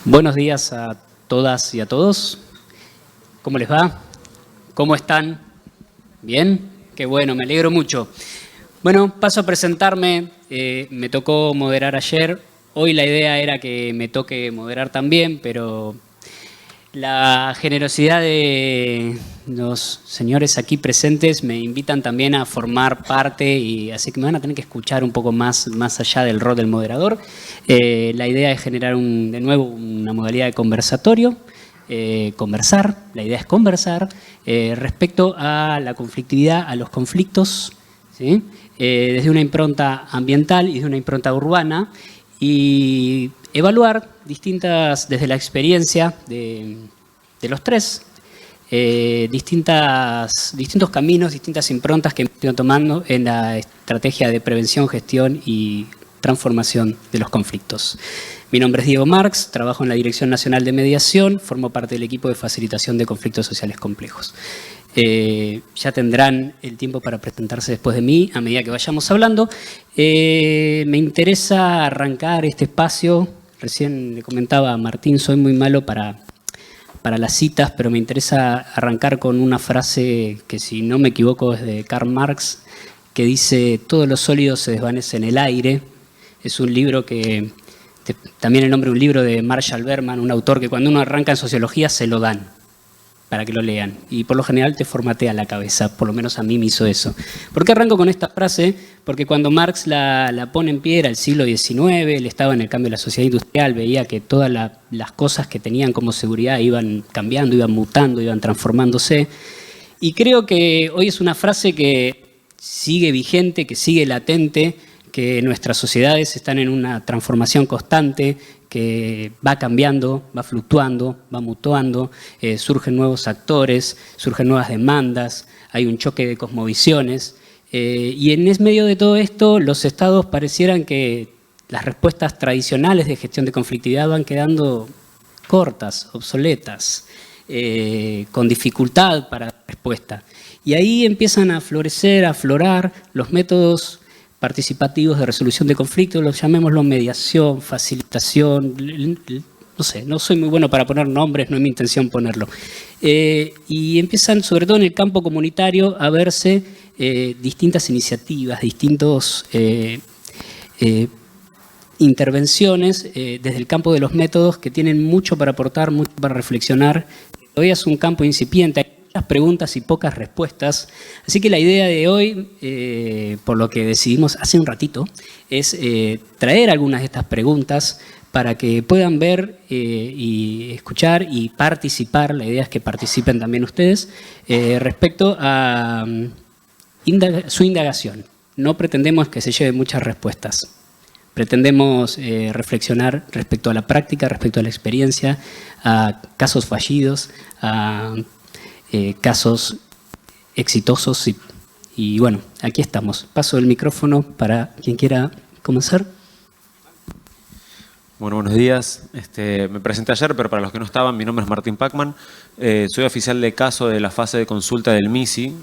Buenos días a todas y a todos. ¿Cómo les va? ¿Cómo están? ¿Bien? Qué bueno, me alegro mucho. Bueno, paso a presentarme. Me tocó moderar ayer. Hoy la idea era que me toque moderar también, pero la generosidad de los señores aquí presentes me invitan también a formar parte, y así que me van a tener que escuchar un poco más allá del rol del moderador. La idea es generar de nuevo una modalidad de conversatorio, conversar, la idea es conversar respecto a la conflictividad, a los conflictos, ¿sí? Desde una impronta ambiental y desde una impronta urbana, y evaluar desde la experiencia de los tres, distintos caminos, distintas improntas que estoy tomando en la estrategia de prevención, gestión y transformación de los conflictos. Mi nombre es Diego Marx, trabajo en la Dirección Nacional de Mediación, formo parte del equipo de facilitación de conflictos sociales complejos. Ya tendrán el tiempo para presentarse después de mí a medida que vayamos hablando. Me interesa arrancar este espacio. Recién le comentaba a Martín, soy muy malo para las citas, pero me interesa arrancar con una frase que, si no me equivoco, es de Karl Marx, que dice: todos los sólidos se desvanecen en el aire. Es un libro que, también el nombre de un libro de Marshall Berman, un autor que cuando uno arranca en sociología se lo dan para que lo lean, y por lo general te formatea la cabeza, por lo menos a mí me hizo eso. ¿Por qué arranco con esta frase? Porque cuando Marx la pone en pie era el siglo XIX, él estaba en el cambio de la sociedad industrial, veía que todas las cosas que tenían como seguridad iban cambiando, iban mutando, iban transformándose, y creo que hoy es una frase que sigue vigente, que sigue latente, que nuestras sociedades están en una transformación constante, que va cambiando, va fluctuando, va mutuando, surgen nuevos actores, surgen nuevas demandas, hay un choque de cosmovisiones, y en medio de todo esto los estados parecieran que las respuestas tradicionales de gestión de conflictividad van quedando cortas, obsoletas, con dificultad para la respuesta. Y ahí empiezan a florecer, a aflorar los métodos participativos de resolución de conflictos, los llamémoslo mediación, facilitación, no sé, no soy muy bueno para poner nombres, no es mi intención ponerlo. Y empiezan, sobre todo en el campo comunitario, a verse distintas iniciativas, distintos intervenciones desde el campo de los métodos que tienen mucho para aportar, mucho para reflexionar. Todavía es un campo incipiente, hay muchas preguntas y pocas respuestas. Así que la idea de hoy, por lo que decidimos hace un ratito, es traer algunas de estas preguntas para que puedan ver y escuchar y participar. La idea es que participen también ustedes respecto a su indagación. No pretendemos que se lleven muchas respuestas. Pretendemos reflexionar respecto a la práctica, respecto a la experiencia, a casos fallidos, a casos exitosos, y bueno, aquí estamos. Paso el micrófono para quien quiera comenzar. Bueno, buenos días. Me presenté ayer, pero para los que no estaban, mi nombre es Martín Pacman. Soy oficial de caso de la fase de consulta del MISI.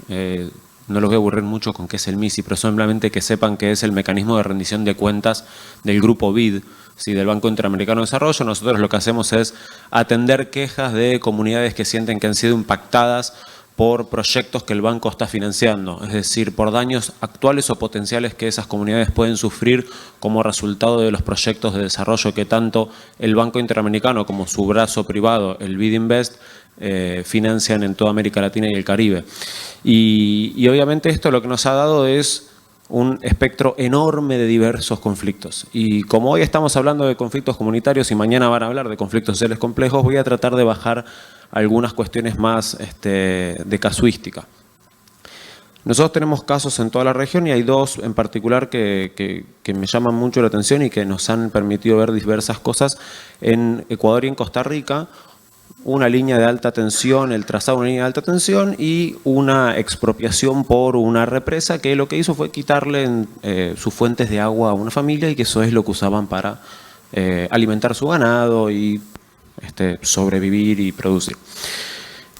No los voy a aburrir mucho con qué es el MISI, pero simplemente que sepan que es el mecanismo de rendición de cuentas del grupo BID, ¿sí?, del Banco Interamericano de Desarrollo. Nosotros lo que hacemos es atender quejas de comunidades que sienten que han sido impactadas por proyectos que el banco está financiando, es decir, por daños actuales o potenciales que esas comunidades pueden sufrir como resultado de los proyectos de desarrollo que tanto el Banco Interamericano como su brazo privado, el BID Invest, financian en toda América Latina y el Caribe. Y obviamente esto lo que nos ha dado es un espectro enorme de diversos conflictos. Y como hoy estamos hablando de conflictos comunitarios y mañana van a hablar de conflictos sociales complejos, voy a tratar de bajar algunas cuestiones más de casuística. Nosotros tenemos casos en toda la región y hay dos en particular que me llaman mucho la atención y que nos han permitido ver diversas cosas en Ecuador y en Costa Rica. Una línea de alta tensión, el trazado de una línea de alta tensión, y una expropiación por una represa que lo que hizo fue quitarle sus fuentes de agua a una familia, y que eso es lo que usaban para alimentar su ganado y sobrevivir y producir.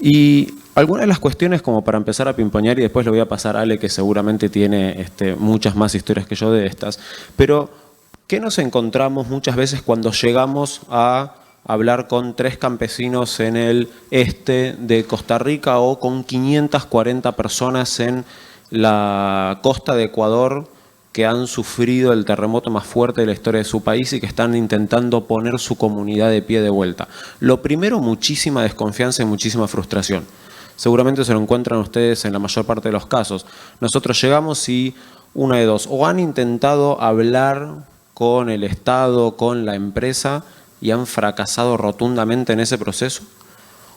Y algunas de las cuestiones, como para empezar a pimpoñar, y después le voy a pasar a Ale, que seguramente tiene muchas más historias que yo de estas, pero ¿qué nos encontramos muchas veces cuando llegamos a hablar con 3 campesinos en el este de Costa Rica o con 540 personas en la costa de Ecuador que han sufrido el terremoto más fuerte de la historia de su país y que están intentando poner su comunidad de pie de vuelta. Lo primero, muchísima desconfianza y muchísima frustración. Seguramente se lo encuentran ustedes en la mayor parte de los casos. Nosotros llegamos y una de dos, o han intentado hablar con el Estado, con la empresa y han fracasado rotundamente en ese proceso,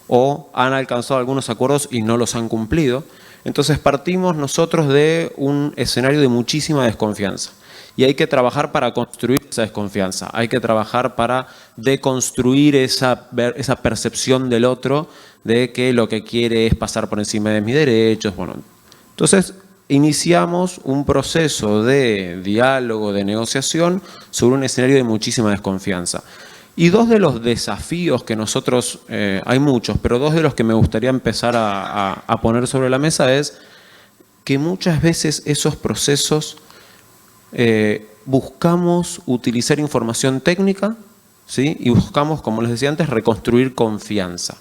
o han alcanzado algunos acuerdos y no los han cumplido. Entonces partimos nosotros de un escenario de muchísima desconfianza y hay que trabajar para construir esa desconfianza, hay que trabajar para deconstruir esa percepción del otro de que lo que quiere es pasar por encima de mis derechos. Bueno, entonces iniciamos un proceso de diálogo, de negociación sobre un escenario de muchísima desconfianza. Y dos de los desafíos que nosotros, hay muchos, pero dos de los que me gustaría empezar a poner sobre la mesa es que muchas veces esos procesos buscamos utilizar información técnica, ¿sí? Y buscamos, como les decía antes, reconstruir confianza,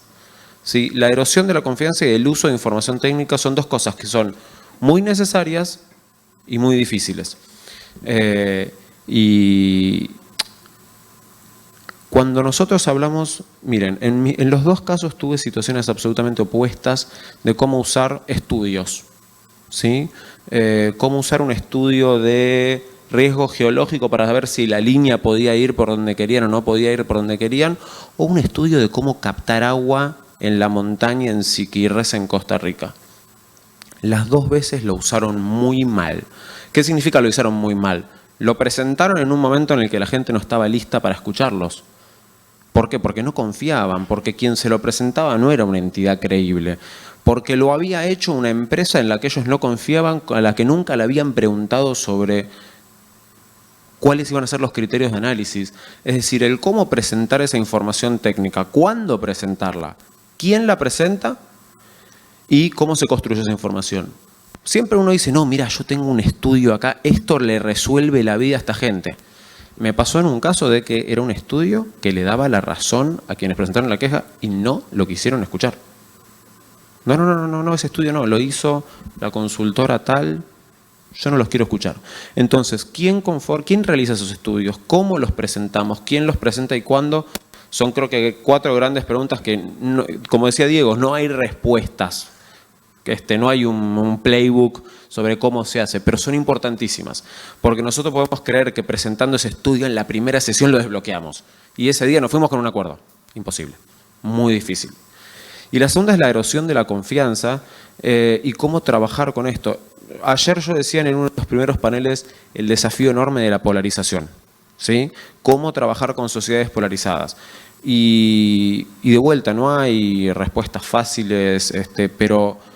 ¿sí? La erosión de la confianza y el uso de información técnica son dos cosas que son muy necesarias y muy difíciles. Y cuando nosotros hablamos, miren, en los dos casos tuve situaciones absolutamente opuestas de cómo usar estudios, ¿sí? Cómo usar un estudio de riesgo geológico para saber si la línea podía ir por donde querían o no podía ir por donde querían, o un estudio de cómo captar agua en la montaña en Siquirres, en Costa Rica. Las dos veces lo usaron muy mal. ¿Qué significa lo usaron muy mal? Lo presentaron en un momento en el que la gente no estaba lista para escucharlos. ¿Por qué? Porque no confiaban, porque quien se lo presentaba no era una entidad creíble, porque lo había hecho una empresa en la que ellos no confiaban, a la que nunca le habían preguntado sobre cuáles iban a ser los criterios de análisis. Es decir, el cómo presentar esa información técnica, cuándo presentarla, quién la presenta y cómo se construye esa información. Siempre uno dice, no, mira, yo tengo un estudio acá, esto le resuelve la vida a esta gente. Me pasó en un caso de que era un estudio que le daba la razón a quienes presentaron la queja y no lo quisieron escuchar. No, ese estudio no, lo hizo la consultora tal, yo no los quiero escuchar. Entonces, ¿quién realiza esos estudios? ¿Cómo los presentamos? ¿Quién los presenta y cuándo? Son creo que 4 grandes preguntas que, no, como decía Diego, no hay respuestas. No hay un playbook sobre cómo se hace, pero son importantísimas, porque nosotros podemos creer que presentando ese estudio en la primera sesión lo desbloqueamos, y ese día nos fuimos con un acuerdo. Imposible, muy difícil. Y la segunda es la erosión de la confianza y cómo trabajar con esto. Ayer yo decía en uno de los primeros paneles el desafío enorme de la polarización, ¿sí? Cómo trabajar con sociedades polarizadas. Y de vuelta, no hay respuestas fáciles, pero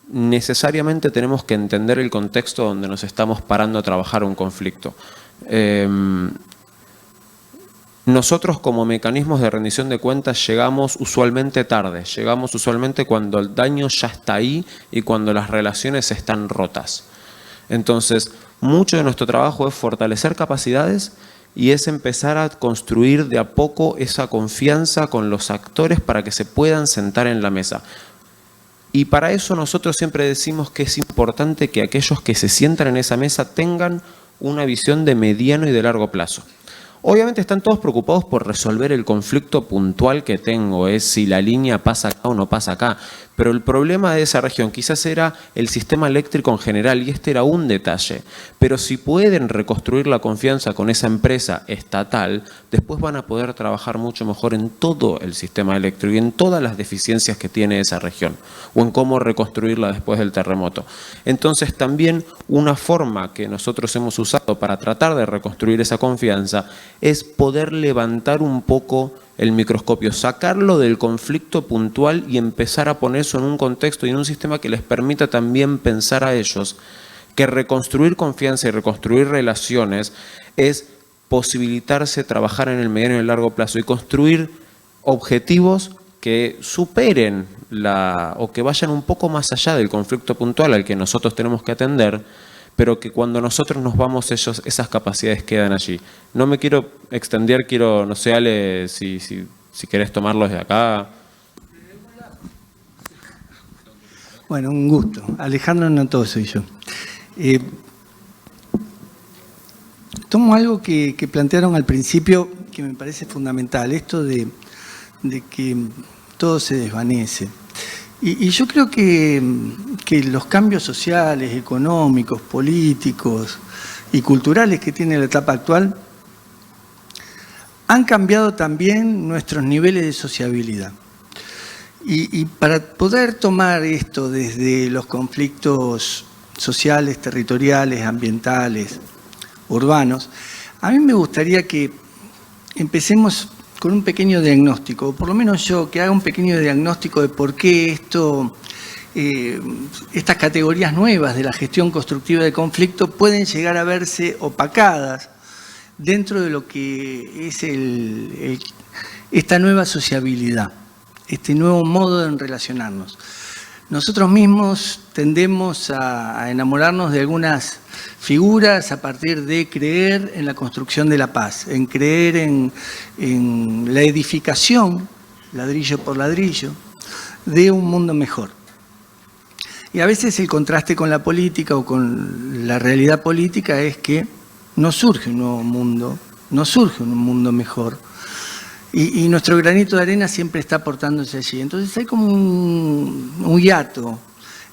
necesariamente tenemos que entender el contexto donde nos estamos parando a trabajar un conflicto. Nosotros como mecanismos de rendición de cuentas llegamos usualmente tarde, llegamos usualmente cuando el daño ya está ahí y cuando las relaciones están rotas. Entonces, mucho de nuestro trabajo es fortalecer capacidades y es empezar a construir de a poco esa confianza con los actores para que se puedan sentar en la mesa. Y para eso nosotros siempre decimos que es importante que aquellos que se sientan en esa mesa tengan una visión de mediano y de largo plazo. Obviamente están todos preocupados por resolver el conflicto puntual que tengo, es si la línea pasa acá o no pasa acá. Pero el problema de esa región quizás era el sistema eléctrico en general y este era un detalle. Pero si pueden reconstruir la confianza con esa empresa estatal, después van a poder trabajar mucho mejor en todo el sistema eléctrico y en todas las deficiencias que tiene esa región o en cómo reconstruirla después del terremoto. Entonces también una forma que nosotros hemos usado para tratar de reconstruir esa confianza es poder levantar un poco el microscopio, sacarlo del conflicto puntual y empezar a poner eso en un contexto y en un sistema que les permita también pensar a ellos que reconstruir confianza y reconstruir relaciones es posibilitarse trabajar en el mediano y el largo plazo y construir objetivos que superen o que vayan un poco más allá del conflicto puntual al que nosotros tenemos que atender, pero que cuando nosotros nos vamos, esas capacidades quedan allí. No me quiero extender, no sé, Ale, si si querés tomarlo desde acá. Bueno, un gusto. Alejandro Noto soy yo. Tomo algo que plantearon al principio que me parece fundamental, esto de que todo se desvanece. Y yo creo que los cambios sociales, económicos, políticos y culturales que tiene la etapa actual han cambiado también nuestros niveles de sociabilidad. Y para poder tomar esto desde los conflictos sociales, territoriales, ambientales, urbanos, a mí me gustaría que empecemos con un pequeño diagnóstico, o por lo menos yo, que haga un pequeño diagnóstico de por qué estas categorías nuevas de la gestión constructiva de conflicto pueden llegar a verse opacadas dentro de lo que es esta nueva sociabilidad, este nuevo modo de relacionarnos. Nosotros mismos tendemos a enamorarnos de algunas figuras a partir de creer en la construcción de la paz, en creer en la edificación, ladrillo por ladrillo, de un mundo mejor. Y a veces el contraste con la política o con la realidad política es que no surge un nuevo mundo, no surge un mundo mejor. Y nuestro granito de arena siempre está aportándose allí. Entonces hay como un hiato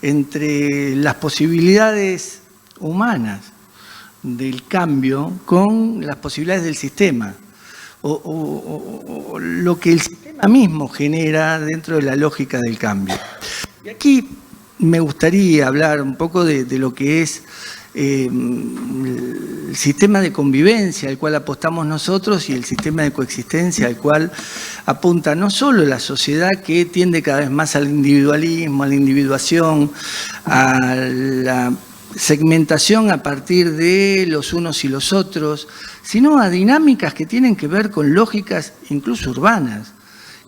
entre las posibilidades humanas del cambio con las posibilidades del sistema, o lo que el sistema mismo genera dentro de la lógica del cambio. Y aquí me gustaría hablar un poco de lo que es el sistema de convivencia al cual apostamos nosotros y el sistema de coexistencia al cual apunta no solo la sociedad que tiende cada vez más al individualismo, a la individuación, a la segmentación a partir de los unos y los otros, sino a dinámicas que tienen que ver con lógicas incluso urbanas,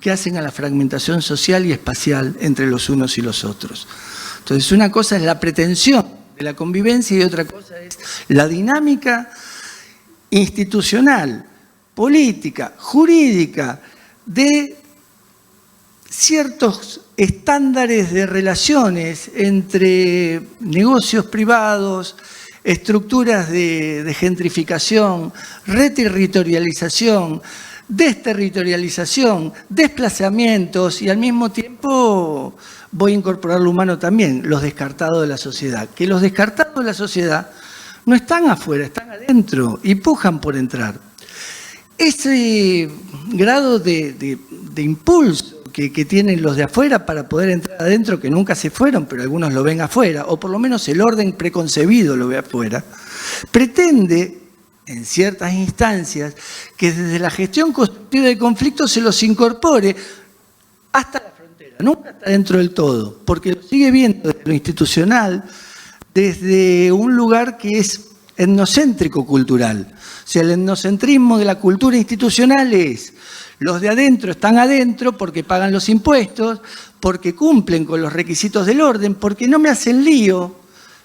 que hacen a la fragmentación social y espacial entre los unos y los otros. Entonces, una cosa es la pretensión de la convivencia y otra cosa es la dinámica institucional, política, jurídica, de ciertos estándares de relaciones entre negocios privados, estructuras de gentrificación, reterritorialización, desterritorialización, desplazamientos y al mismo tiempo voy a incorporar lo humano también, los descartados de la sociedad. Que los descartados de la sociedad no están afuera, están adentro y pujan por entrar. Ese grado de impulso que tienen los de afuera para poder entrar adentro, que nunca se fueron, pero algunos lo ven afuera, o por lo menos el orden preconcebido lo ve afuera, pretende, en ciertas instancias, que desde la gestión constructiva de conflictos se los incorpore hasta la frontera, nunca hasta dentro del todo, porque lo sigue viendo desde lo institucional, desde un lugar que es etnocéntrico cultural. O sea, el etnocentrismo de la cultura institucional es: los de adentro están adentro porque pagan los impuestos, porque cumplen con los requisitos del orden, porque no me hacen lío.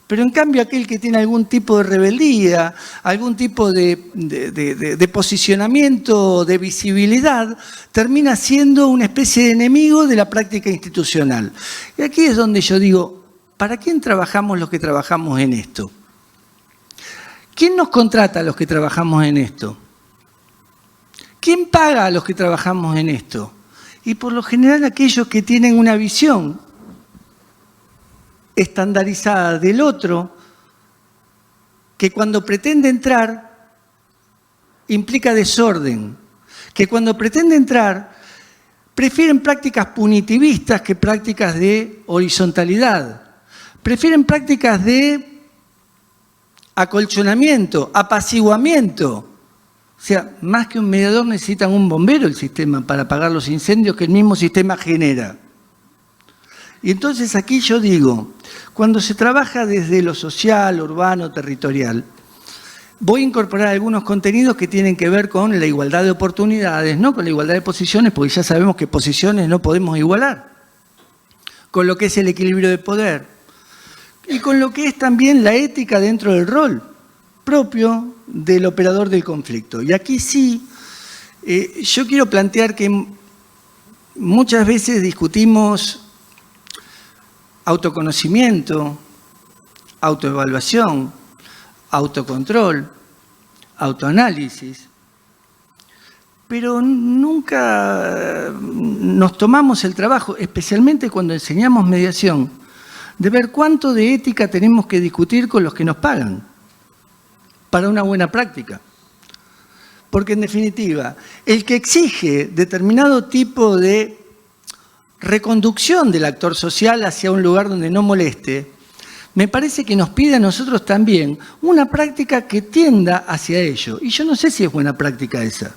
Pero en cambio aquel que tiene algún tipo de rebeldía, algún tipo de posicionamiento, de visibilidad, termina siendo una especie de enemigo de la práctica institucional. Y aquí es donde yo digo, ¿para quién trabajamos los que trabajamos en esto? ¿Quién nos contrata a los que trabajamos en esto? ¿Quién paga a los que trabajamos en esto? Y por lo general aquellos que tienen una visión estandarizada del otro, que cuando pretende entrar implica desorden, que cuando pretende entrar prefieren prácticas punitivistas que prácticas de horizontalidad, prefieren prácticas de acolchonamiento, apaciguamiento. O sea, más que un mediador necesitan un bombero el sistema para apagar los incendios que el mismo sistema genera. Y entonces aquí yo digo, cuando se trabaja desde lo social, urbano, territorial, voy a incorporar algunos contenidos que tienen que ver con la igualdad de oportunidades, no con la igualdad de posiciones, porque ya sabemos que posiciones no podemos igualar, con lo que es el equilibrio de poder y con lo que es también la ética dentro del rol propio del operador del conflicto. Y aquí sí, yo quiero plantear que muchas veces discutimos autoconocimiento, autoevaluación, autocontrol, autoanálisis, pero nunca nos tomamos el trabajo, especialmente cuando enseñamos mediación, de ver cuánto de ética tenemos que discutir con los que nos pagan para una buena práctica. Porque en definitiva, el que exige determinado tipo de reconducción del actor social hacia un lugar donde no moleste, me parece que nos pide a nosotros también una práctica que tienda hacia ello. Y yo no sé si es buena práctica esa,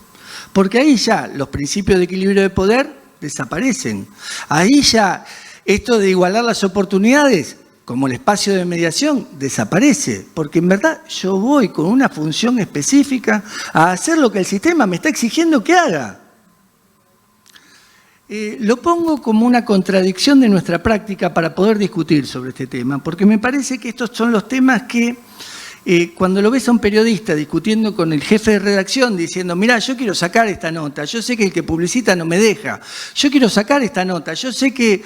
porque ahí ya los principios de equilibrio de poder desaparecen. Ahí ya esto de igualar las oportunidades, como el espacio de mediación, desaparece, porque en verdad yo voy con una función específica a hacer lo que el sistema me está exigiendo que haga. Lo pongo como una contradicción de nuestra práctica para poder discutir sobre este tema, porque me parece que estos son los temas que cuando lo ves a un periodista discutiendo con el jefe de redacción diciendo, mirá, yo quiero sacar esta nota, yo sé que el que publicita no me deja, yo quiero sacar esta nota, yo sé que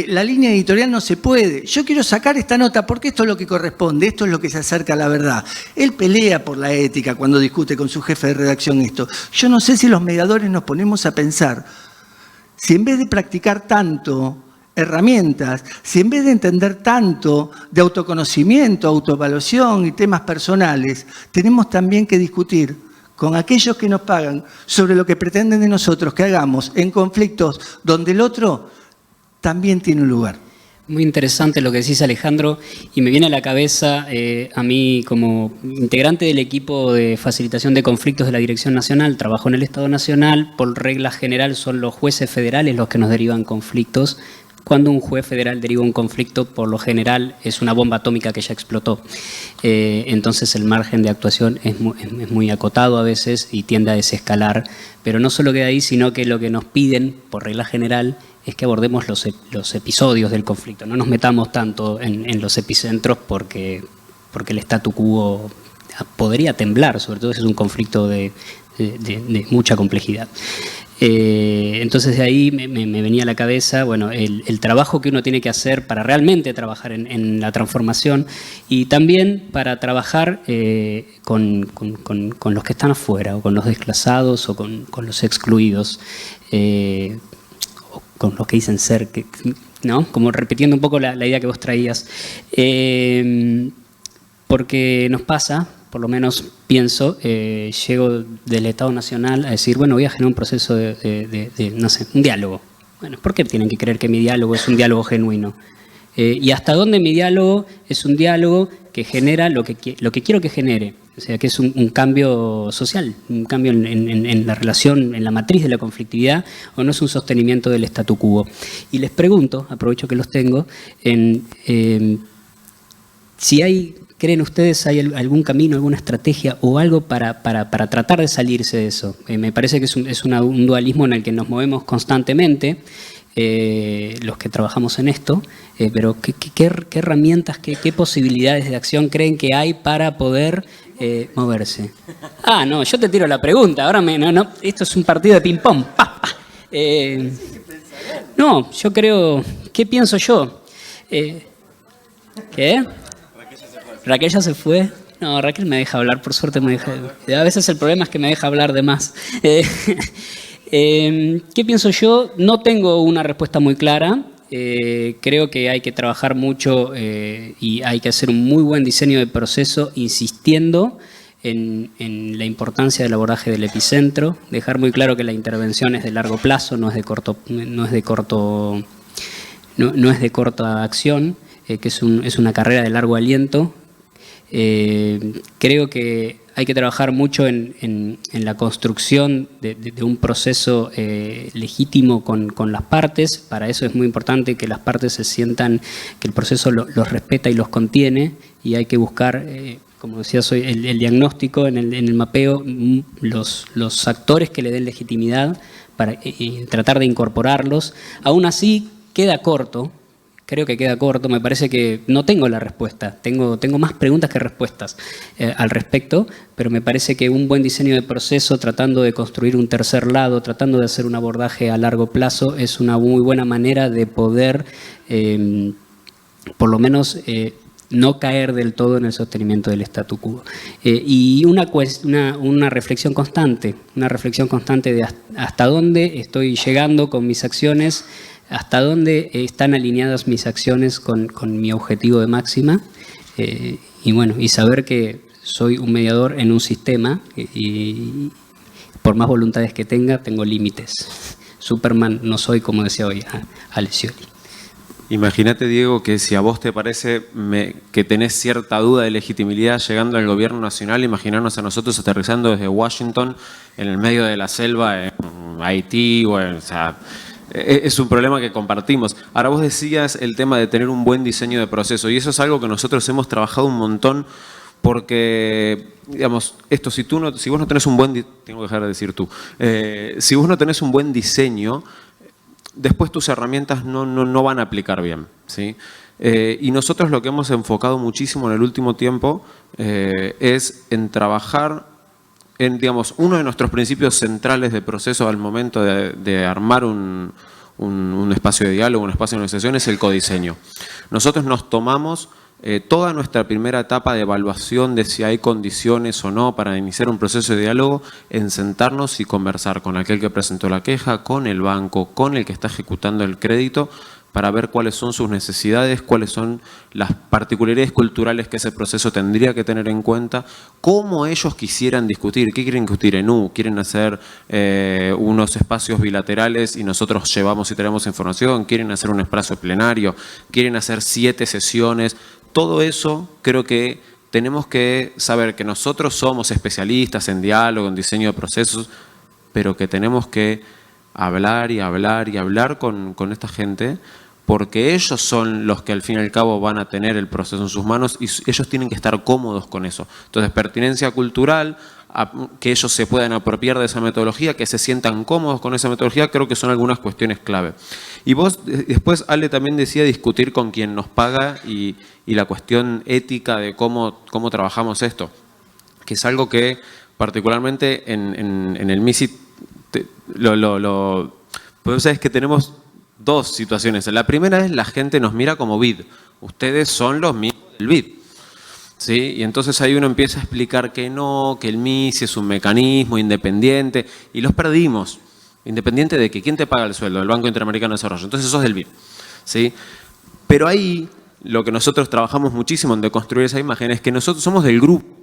la línea editorial no se puede, yo quiero sacar esta nota porque esto es lo que corresponde, esto es lo que se acerca a la verdad. Él pelea por la ética cuando discute con su jefe de redacción esto. Yo no sé si los mediadores nos ponemos a pensar si en vez de practicar tanto herramientas, si en vez de entender tanto de autoconocimiento, autoevaluación y temas personales, tenemos también que discutir con aquellos que nos pagan sobre lo que pretenden de nosotros que hagamos en conflictos donde el otro también tiene un lugar. Muy interesante lo que decís, Alejandro, y me viene a la cabeza a mí como integrante del equipo de facilitación de conflictos de la Dirección Nacional, trabajo en el Estado Nacional, por regla general son los jueces federales los que nos derivan conflictos. Cuando un juez federal deriva un conflicto, por lo general es una bomba atómica que ya explotó. Entonces el margen de actuación es muy acotado a veces y tiende a desescalar, pero no solo queda ahí, sino que lo que nos piden, por regla general, es que abordemos los episodios del conflicto. No nos metamos tanto en los epicentros porque el statu quo podría temblar, sobre todo si es un conflicto de mucha complejidad. Entonces de ahí me venía a la cabeza bueno, el trabajo que uno tiene que hacer para realmente trabajar en la transformación y también para trabajar con los que están afuera o con los desclasados o con los excluidos. Con los que dicen ser, ¿no? Como repitiendo un poco la idea que vos traías. Porque nos pasa, por lo menos pienso, llego del Estado Nacional a decir, bueno, voy a generar un proceso de no sé, un diálogo. Bueno, ¿por qué tienen que creer que mi diálogo es un diálogo genuino? ¿Y hasta dónde mi diálogo es un diálogo que genera lo que quiero que genere? O sea, que es un cambio social, un cambio en la relación, en la matriz de la conflictividad, o no es un sostenimiento del statu quo. Y les pregunto, aprovecho que los tengo, si ¿creen ustedes hay algún camino, alguna estrategia o algo para tratar de salirse de eso? Me parece que es un dualismo en el que nos movemos constantemente, los que trabajamos en esto, pero ¿qué herramientas, qué posibilidades de acción creen que hay para poder moverse? Ah, no, yo te tiro la pregunta, ahora no, esto es un partido de ping-pong. No, yo creo, ¿qué pienso yo? ¿Qué? Raquel ya se fue. No, Raquel me deja hablar, por suerte me deja. A veces el problema es que me deja hablar de más. ¿Qué pienso yo? No tengo una respuesta muy clara. Creo que hay que trabajar mucho y hay que hacer un muy buen diseño de proceso, insistiendo en la importancia del abordaje del epicentro, dejar muy claro que la intervención es de largo plazo, no es de corta acción, que es una carrera de largo aliento. Creo que hay que trabajar mucho en la construcción de un proceso legítimo con las partes. Para eso es muy importante que las partes se sientan que el proceso los respeta y los contiene, y hay que buscar, como decía hoy, el diagnóstico en el mapeo, los actores que le den legitimidad para tratar de incorporarlos. Aún así queda corto creo que queda corto. Me parece que no tengo la respuesta. Tengo más preguntas que respuestas al respecto, pero me parece que un buen diseño de proceso, tratando de construir un tercer lado, tratando de hacer un abordaje a largo plazo, es una muy buena manera de poder, por lo menos, no caer del todo en el sostenimiento del statu quo. Y una reflexión constante de hasta dónde estoy llegando con mis acciones, hasta dónde están alineadas mis acciones con mi objetivo de máxima, y bueno, y saber que soy un mediador en un sistema y por más voluntades que tengo límites. Superman no soy, como decía hoy Alessioli. Imagínate, Diego, que si a vos te parece que tenés cierta duda de legitimidad llegando al gobierno nacional, imaginarnos a nosotros aterrizando desde Washington en el medio de la selva en Haití, o sea, es un problema que compartimos. Ahora vos decías el tema de tener un buen diseño de proceso, y eso es algo que nosotros hemos trabajado un montón, porque, digamos, esto, si vos no tenés un buen, tengo que dejar de decir tú, si vos no tenés un buen diseño, después tus herramientas no van a aplicar bien, ¿sí? Y nosotros lo que hemos enfocado muchísimo en el último tiempo es en trabajar en, digamos, uno de nuestros principios centrales de proceso al momento de armar un espacio de diálogo, un espacio de negociación, es el codiseño. Nosotros nos tomamos toda nuestra primera etapa de evaluación de si hay condiciones o no para iniciar un proceso de diálogo en sentarnos y conversar con aquel que presentó la queja, con el banco, con el que está ejecutando el crédito, para ver cuáles son sus necesidades, cuáles son las particularidades culturales que ese proceso tendría que tener en cuenta, cómo ellos quisieran discutir, qué quieren discutir en U, quieren hacer unos espacios bilaterales y nosotros llevamos y traemos información, quieren hacer un espacio plenario, quieren hacer 7 sesiones. Todo eso creo que tenemos que saber que nosotros somos especialistas en diálogo, en diseño de procesos, pero que tenemos que hablar y hablar y hablar con esta gente, porque ellos son los que al fin y al cabo van a tener el proceso en sus manos y ellos tienen que estar cómodos con eso. Entonces, pertinencia cultural, que ellos se puedan apropiar de esa metodología, que se sientan cómodos con esa metodología, creo que son algunas cuestiones clave. Y vos, después Ale también decía discutir con quien nos paga y la cuestión ética de cómo trabajamos esto, que es algo que particularmente en el MISI, pues sabes que tenemos dos situaciones. La primera es la gente nos mira como BID. Ustedes son los mismos del BID. ¿Sí? Y entonces ahí uno empieza a explicar que no, que el MISI es un mecanismo independiente y los perdimos. Independiente de que quién te paga el sueldo, el Banco Interamericano de Desarrollo. Entonces sos del BID. ¿Sí? Pero ahí lo que nosotros trabajamos muchísimo en deconstruir esa imagen es que nosotros somos del grupo.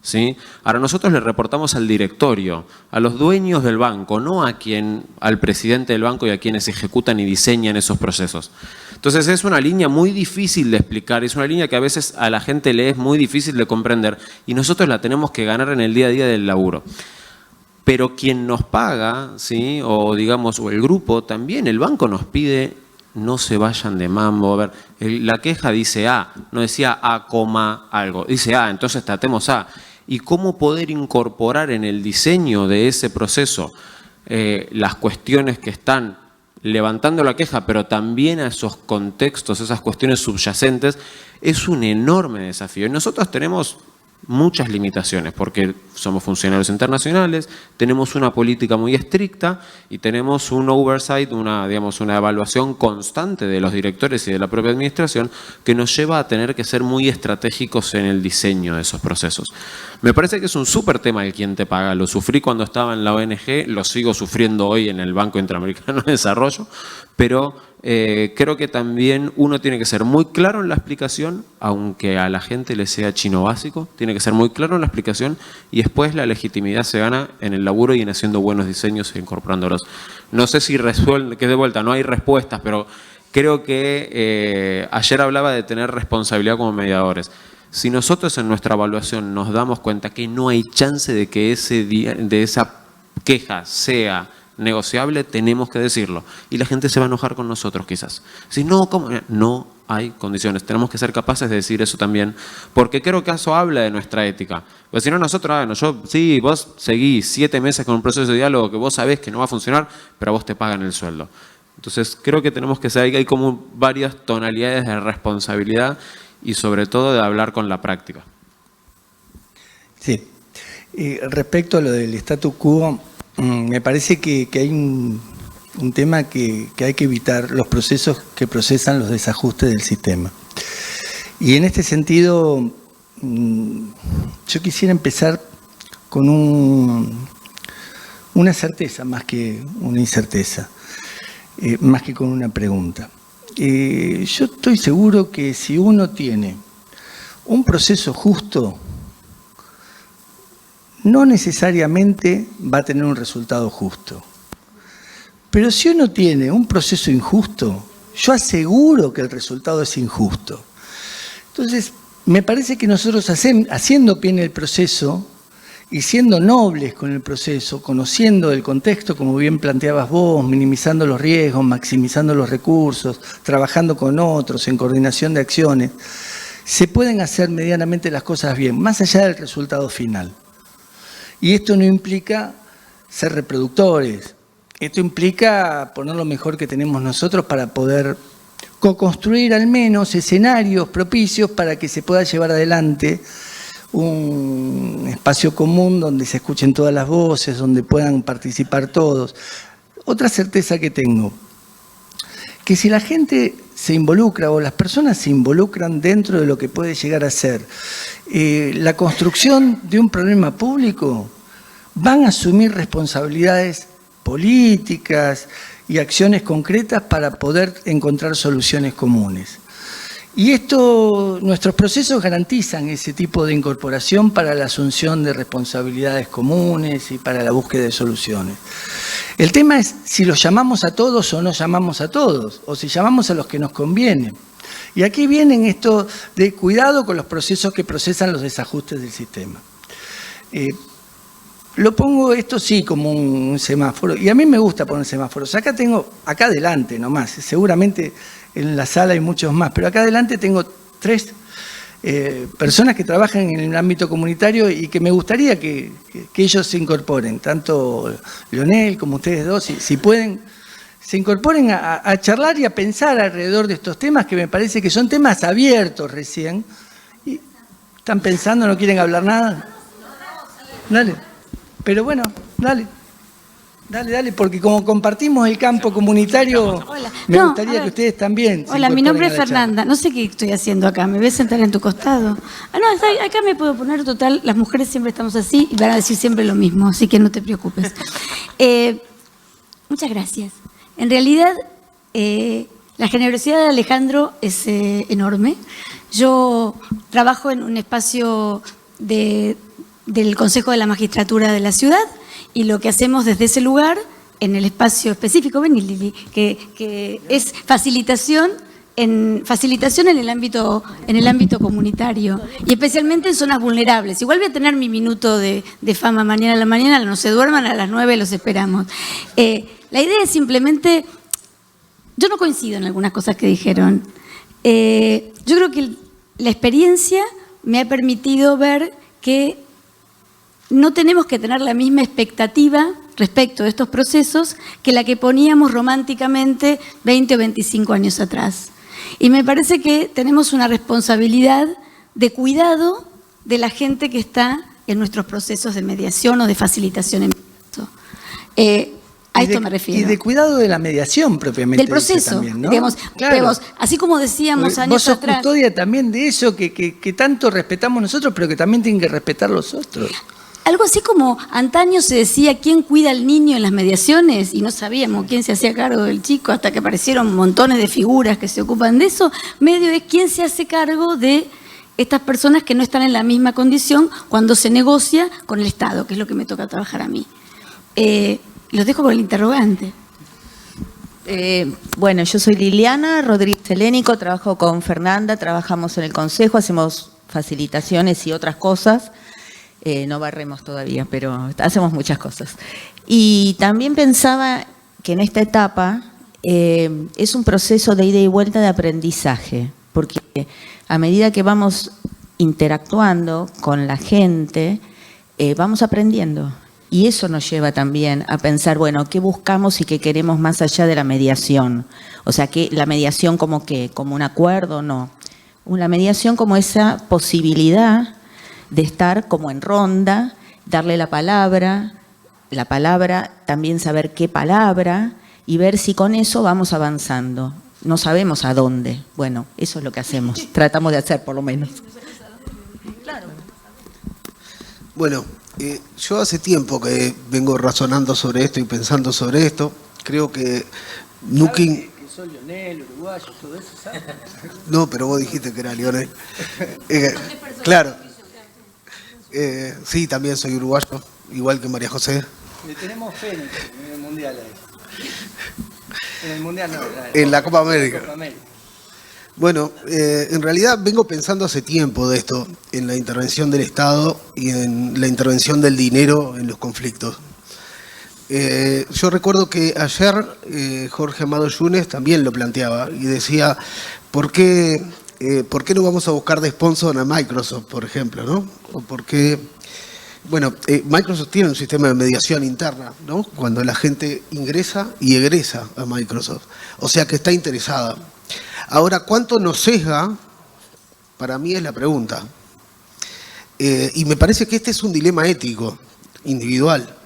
¿Sí? Ahora nosotros le reportamos al directorio, a los dueños del banco, no al presidente del banco y a quienes ejecutan y diseñan esos procesos. Entonces es una línea muy difícil de explicar, es una línea que a veces a la gente le es muy difícil de comprender y nosotros la tenemos que ganar en el día a día del laburo. Pero quien nos paga, ¿sí? O digamos, o el grupo, también el banco nos pide no se vayan de mambo. A ver, la queja dice A, no decía A, algo, dice A, entonces tratemos A. Y cómo poder incorporar en el diseño de ese proceso las cuestiones que están levantando la queja, pero también a esos contextos, esas cuestiones subyacentes, es un enorme desafío. Y nosotros tenemos muchas limitaciones porque somos funcionarios internacionales, tenemos una política muy estricta y tenemos un oversight, una evaluación constante de los directores y de la propia administración que nos lleva a tener que ser muy estratégicos en el diseño de esos procesos. Me parece que es un súper tema el quién te paga. Lo sufrí cuando estaba en la ONG, lo sigo sufriendo hoy en el Banco Interamericano de Desarrollo, pero creo que también uno tiene que ser muy claro en la explicación, aunque a la gente le sea chino básico, tiene que ser muy claro en la explicación y después la legitimidad se gana en el laburo y en haciendo buenos diseños e incorporándolos. No sé si resuelve, que de vuelta no hay respuestas, pero creo que ayer hablaba de tener responsabilidad como mediadores. Si nosotros en nuestra evaluación nos damos cuenta que no hay chance de que esa queja sea negociable, tenemos que decirlo. Y la gente se va a enojar con nosotros quizás. Si no, ¿cómo? No hay condiciones. Tenemos que ser capaces de decir eso también, porque creo que eso habla de nuestra ética. Porque si no nosotros, sí, vos seguís 7 meses con un proceso de diálogo que vos sabés que no va a funcionar, pero a vos te pagan el sueldo. Entonces creo que tenemos que saber que hay como varias tonalidades de responsabilidad y sobre todo de hablar con la práctica. Sí. Respecto a lo del statu quo, me parece que hay un tema que hay que evitar, los procesos que procesan los desajustes del sistema. Y en este sentido, yo quisiera empezar con una certeza más que una incerteza, más que con una pregunta. Yo estoy seguro que si uno tiene un proceso justo, no necesariamente va a tener un resultado justo. Pero si uno tiene un proceso injusto, yo aseguro que el resultado es injusto. Entonces, me parece que nosotros haciendo bien el proceso y siendo nobles con el proceso, conociendo el contexto, como bien planteabas vos, minimizando los riesgos, maximizando los recursos, trabajando con otros en coordinación de acciones, se pueden hacer medianamente las cosas bien, más allá del resultado final. Y esto no implica ser reproductores, esto implica poner lo mejor que tenemos nosotros para poder co-construir al menos escenarios propicios para que se pueda llevar adelante un espacio común donde se escuchen todas las voces, donde puedan participar todos. Otra certeza que tengo, que si la gente se involucra o las personas se involucran dentro de lo que puede llegar a ser la construcción de un problema público, van a asumir responsabilidades políticas y acciones concretas para poder encontrar soluciones comunes. Y nuestros procesos garantizan ese tipo de incorporación para la asunción de responsabilidades comunes y para la búsqueda de soluciones. El tema es si los llamamos a todos o no llamamos a todos, o si llamamos a los que nos conviene. Y aquí vienen esto de cuidado con los procesos que procesan los desajustes del sistema. Lo pongo esto sí como un semáforo, y a mí me gusta poner semáforos. Acá adelante nomás, seguramente en la sala hay muchos más, pero acá adelante tengo 3 personas que trabajan en el ámbito comunitario y que me gustaría que ellos se incorporen, tanto Leonel como ustedes dos, si pueden, se incorporen a charlar y a pensar alrededor de estos temas, que me parece que son temas abiertos recién. Y ¿están pensando, no quieren hablar nada? Dale. Pero bueno, dale, porque como compartimos el campo comunitario, me gustaría que ustedes también. Hola, mi nombre es Fernanda, no sé qué estoy haciendo acá, ¿me ves sentar en tu costado? No, acá me puedo poner, total, las mujeres siempre estamos así y van a decir siempre lo mismo, así que no te preocupes. Muchas gracias. En realidad, la generosidad de Alejandro es enorme. Yo trabajo en un espacio del Consejo de la Magistratura de la ciudad y lo que hacemos desde ese lugar, en el espacio específico, vení Lili, que es facilitación en el ámbito comunitario y especialmente en zonas vulnerables. Igual voy a tener mi minuto de fama mañana a la mañana, no se duerman, a las 9 los esperamos. La idea es simplemente, yo no coincido en algunas cosas que dijeron. Yo creo que la experiencia me ha permitido ver que no tenemos que tener la misma expectativa respecto de estos procesos que la que poníamos románticamente 20 o 25 años atrás. Y me parece que tenemos una responsabilidad de cuidado de la gente que está en nuestros procesos de mediación o de facilitación en esto. A esto me refiero. Y de cuidado de la mediación propiamente. Del proceso, también, ¿no? Digamos, claro. así como decíamos años vos sos atrás. custodia también de eso que tanto respetamos nosotros, pero que también tienen que respetar los otros. Algo así como antaño se decía quién cuida al niño en las mediaciones y no sabíamos quién se hacía cargo del chico hasta que aparecieron montones de figuras que se ocupan de eso. Medio es quién se hace cargo de estas personas que no están en la misma condición cuando se negocia con el Estado, que es lo que me toca trabajar a mí. Los dejo con el interrogante. Bueno, yo soy Liliana Rodríguez Helénico, trabajo con Fernanda, trabajamos en el Consejo, hacemos facilitaciones y otras cosas. No barremos todavía, pero hacemos muchas cosas. Y también pensaba que en esta etapa es un proceso de ida y vuelta de aprendizaje, porque a medida que vamos interactuando con la gente, vamos aprendiendo. Y eso nos lleva también a pensar, bueno, ¿qué buscamos y qué queremos más allá de la mediación? O sea, que la mediación como qué, como un acuerdo, no. La mediación como esa posibilidad de estar como en ronda, darle la palabra también saber qué palabra y ver si con eso vamos avanzando. No sabemos a dónde. Bueno, eso es lo que hacemos, tratamos de hacer por lo menos. Bueno, yo hace tiempo que vengo razonando sobre esto y pensando sobre esto. Creo que Nukin... Que soy Lionel, uruguayo, todo eso, ¿sabes? No, pero vos dijiste que era Lionel. Claro. Sí, también soy uruguayo, igual que María José. Le tenemos fe en el Mundial ahí. En el Mundial no, En la Copa América. Copa América. Bueno, en realidad vengo pensando hace tiempo de esto, en la intervención del Estado y en la intervención del dinero en los conflictos. Yo recuerdo que ayer Jorge Amado Yunes también lo planteaba y decía, ¿por qué no vamos a buscar de sponsor a Microsoft, por ejemplo, ¿no? O por qué... Bueno, Microsoft tiene un sistema de mediación interna, ¿no? Cuando la gente ingresa y egresa a Microsoft, o sea que está interesada. Ahora, ¿cuánto nos sesga? Para mí es la pregunta. Y me parece que este es un dilema ético, individual.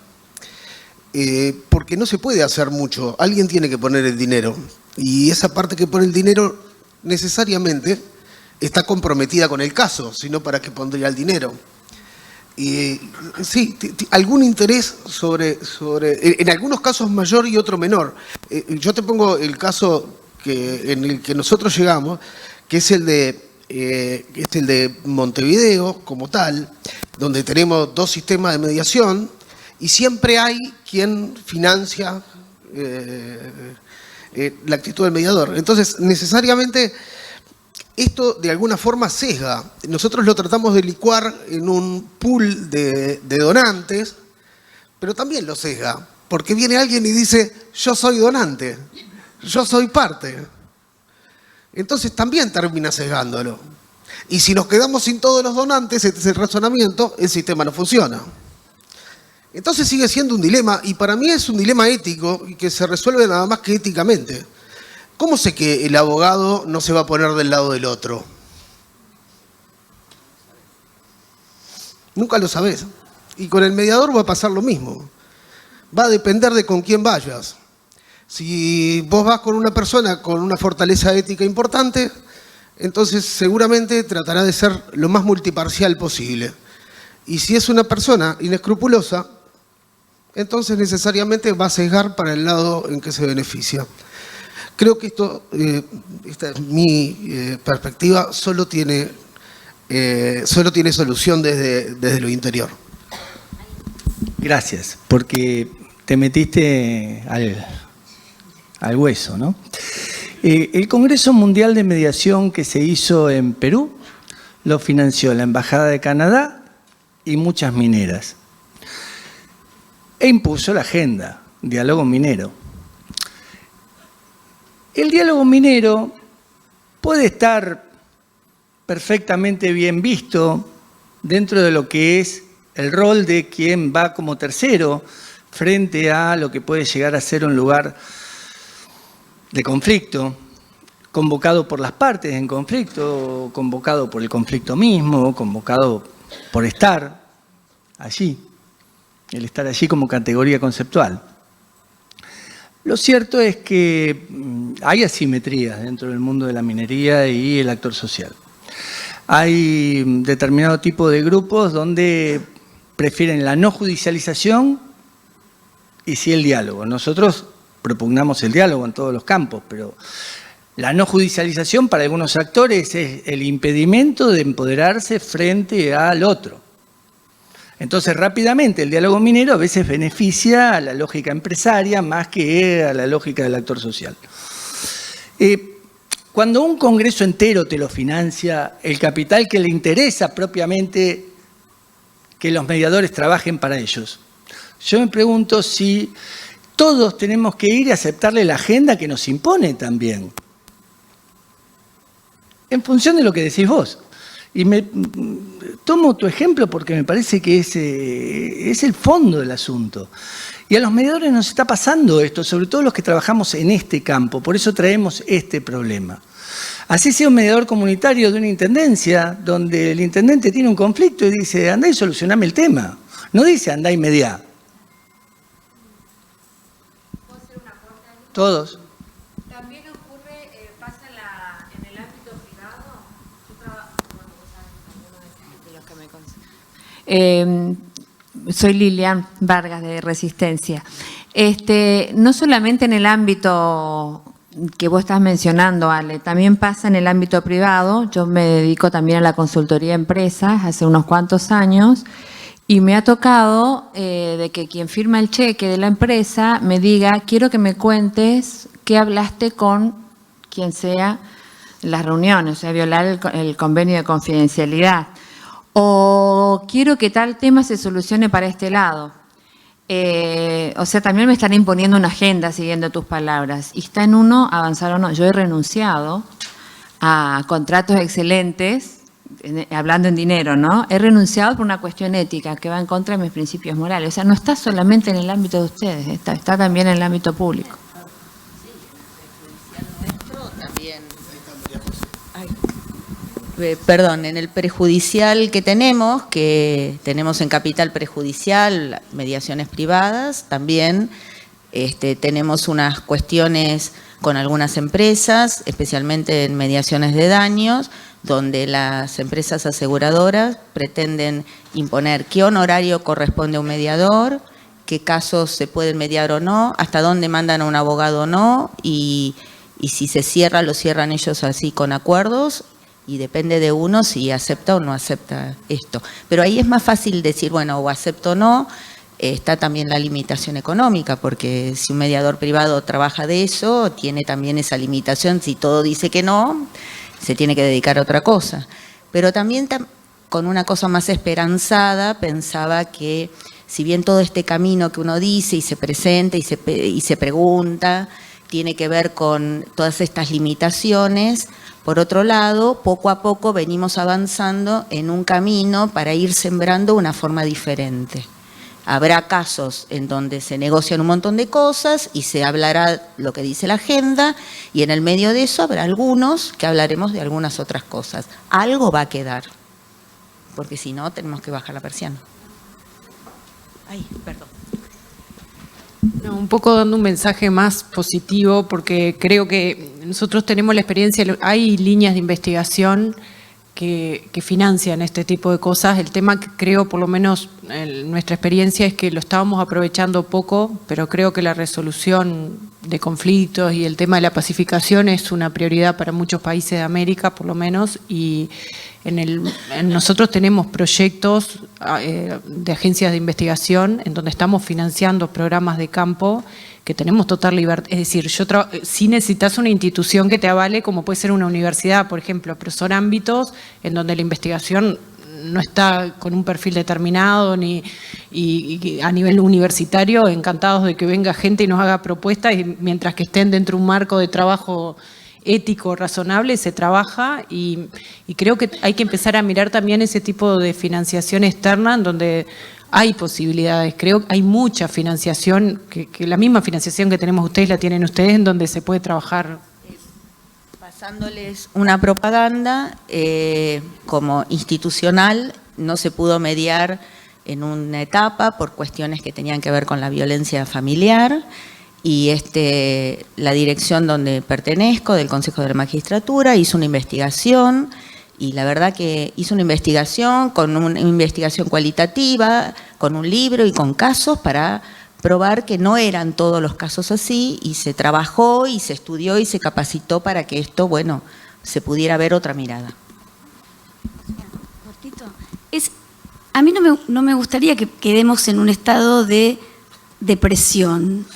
Porque no se puede hacer mucho. Alguien tiene que poner el dinero. Y esa parte que pone el dinero necesariamente está comprometida con el caso, sino para qué pondría el dinero. Sí, algún interés sobre, en algunos casos mayor y otro menor. Yo te pongo el caso en el que nosotros llegamos, que es el de Montevideo como tal, donde tenemos 2 sistemas de mediación y siempre hay quien financia la actitud del mediador. Entonces, necesariamente, esto de alguna forma sesga. Nosotros lo tratamos de licuar en un pool de donantes, pero también lo sesga, porque viene alguien y dice, yo soy donante, yo soy parte. Entonces también termina sesgándolo. Y si nos quedamos sin todos los donantes, este es el razonamiento, el sistema no funciona. Entonces sigue siendo un dilema, y para mí es un dilema ético y que se resuelve nada más que éticamente. ¿Cómo sé que el abogado no se va a poner del lado del otro? Nunca lo sabés. Y con el mediador va a pasar lo mismo. Va a depender de con quién vayas. Si vos vas con una persona con una fortaleza ética importante, entonces seguramente tratará de ser lo más multiparcial posible. Y si es una persona inescrupulosa, entonces necesariamente va a sesgar para el lado en que se beneficia. Creo que esta es mi perspectiva, solo tiene solución desde lo interior. Gracias, porque te metiste al hueso, ¿no? El Congreso Mundial de Mediación que se hizo en Perú lo financió la Embajada de Canadá y muchas mineras. E impuso la agenda, diálogo minero. El diálogo minero puede estar perfectamente bien visto dentro de lo que es el rol de quien va como tercero frente a lo que puede llegar a ser un lugar de conflicto, convocado por las partes en conflicto, convocado por el conflicto mismo, convocado por estar allí, el estar allí como categoría conceptual. Lo cierto es que hay asimetrías dentro del mundo de la minería y el actor social. Hay determinado tipo de grupos donde prefieren la no judicialización y sí el diálogo. Nosotros propugnamos el diálogo en todos los campos, pero la no judicialización para algunos actores es el impedimento de empoderarse frente al otro. Entonces, rápidamente, el diálogo minero a veces beneficia a la lógica empresaria más que a la lógica del actor social. Cuando un congreso entero te lo financia, el capital que le interesa propiamente que los mediadores trabajen para ellos. Yo me pregunto si todos tenemos que ir y aceptarle la agenda que nos impone también, en función de lo que decís vos. Y tomo tu ejemplo porque me parece que es el fondo del asunto. Y a los mediadores nos está pasando esto, sobre todo los que trabajamos en este campo, por eso traemos este problema. Así sea un mediador comunitario de una intendencia, donde el intendente tiene un conflicto y dice, andá y solucioname el tema. No dice, andá y mediá. ¿Puedo hacer un aporte ahí? Todos. También ocurre, pasa en el ámbito privado. Yo trabajo, bueno, vos sabés, algunos de los que me conocen. Soy Lilian Vargas de Resistencia. No solamente en el ámbito que vos estás mencionando, Ale, también pasa en el ámbito privado. Yo me dedico también a la consultoría de empresas hace unos cuantos años y me ha tocado de que quien firma el cheque de la empresa me diga, quiero que me cuentes qué hablaste con quien sea en las reuniones, o sea, violar el convenio de confidencialidad. O quiero que tal tema se solucione para este lado. O sea, también me están imponiendo una agenda siguiendo tus palabras. Y está en uno, avanzar o no. Yo he renunciado a contratos excelentes, hablando en dinero, ¿no? He renunciado por una cuestión ética que va en contra de mis principios morales. O sea, no está solamente en el ámbito de ustedes, está también en el ámbito público. Perdón, en el prejudicial que tenemos en capital prejudicial, mediaciones privadas, también tenemos unas cuestiones con algunas empresas, especialmente en mediaciones de daños, donde las empresas aseguradoras pretenden imponer qué honorario corresponde a un mediador, qué casos se pueden mediar o no, hasta dónde mandan a un abogado o no, y si se cierra, lo cierran ellos así con acuerdos, y depende de uno si acepta o no acepta esto. Pero ahí es más fácil decir, bueno, o acepto o no. Está también la limitación económica, porque si un mediador privado trabaja de eso, tiene también esa limitación. Si todo dice que no, se tiene que dedicar a otra cosa. Pero también con una cosa más esperanzada, pensaba que si bien todo este camino que uno dice y se presenta y se pregunta, tiene que ver con todas estas limitaciones, por otro lado, poco a poco venimos avanzando en un camino para ir sembrando una forma diferente. Habrá casos en donde se negocian un montón de cosas y se hablará lo que dice la agenda, y en el medio de eso habrá algunos que hablaremos de algunas otras cosas. Algo va a quedar, porque si no tenemos que bajar la persiana. Ay, perdón. No, un poco dando un mensaje más positivo, porque creo que nosotros tenemos la experiencia, hay líneas de investigación que financian este tipo de cosas. El tema que creo, por lo menos en nuestra experiencia, es que lo estábamos aprovechando poco, pero creo que la resolución de conflictos y el tema de la pacificación es una prioridad para muchos países de América, por lo menos, y nosotros tenemos proyectos de agencias de investigación en donde estamos financiando programas de campo que tenemos total libertad. Es decir, sí necesitas una institución que te avale, como puede ser una universidad, por ejemplo, pero son ámbitos en donde la investigación no está con un perfil determinado y a nivel universitario, encantados de que venga gente y nos haga propuestas, y mientras que estén dentro de un marco de trabajo ético, razonable, se trabaja, y creo que hay que empezar a mirar también ese tipo de financiación externa en donde hay posibilidades. Creo que hay mucha financiación, que la misma financiación que tenemos ustedes la tienen ustedes, en donde se puede trabajar. Pasándoles una propaganda, como institucional, no se pudo mediar en una etapa por cuestiones que tenían que ver con la violencia familiar, y la dirección donde pertenezco, del Consejo de la Magistratura, hizo una investigación, y la verdad que hizo una investigación con una investigación cualitativa, con un libro y con casos para probar que no eran todos los casos así, y se trabajó y se estudió y se capacitó para que esto, bueno, se pudiera ver otra mirada. Cortito. A mí no me gustaría que quedemos en un estado de depresión.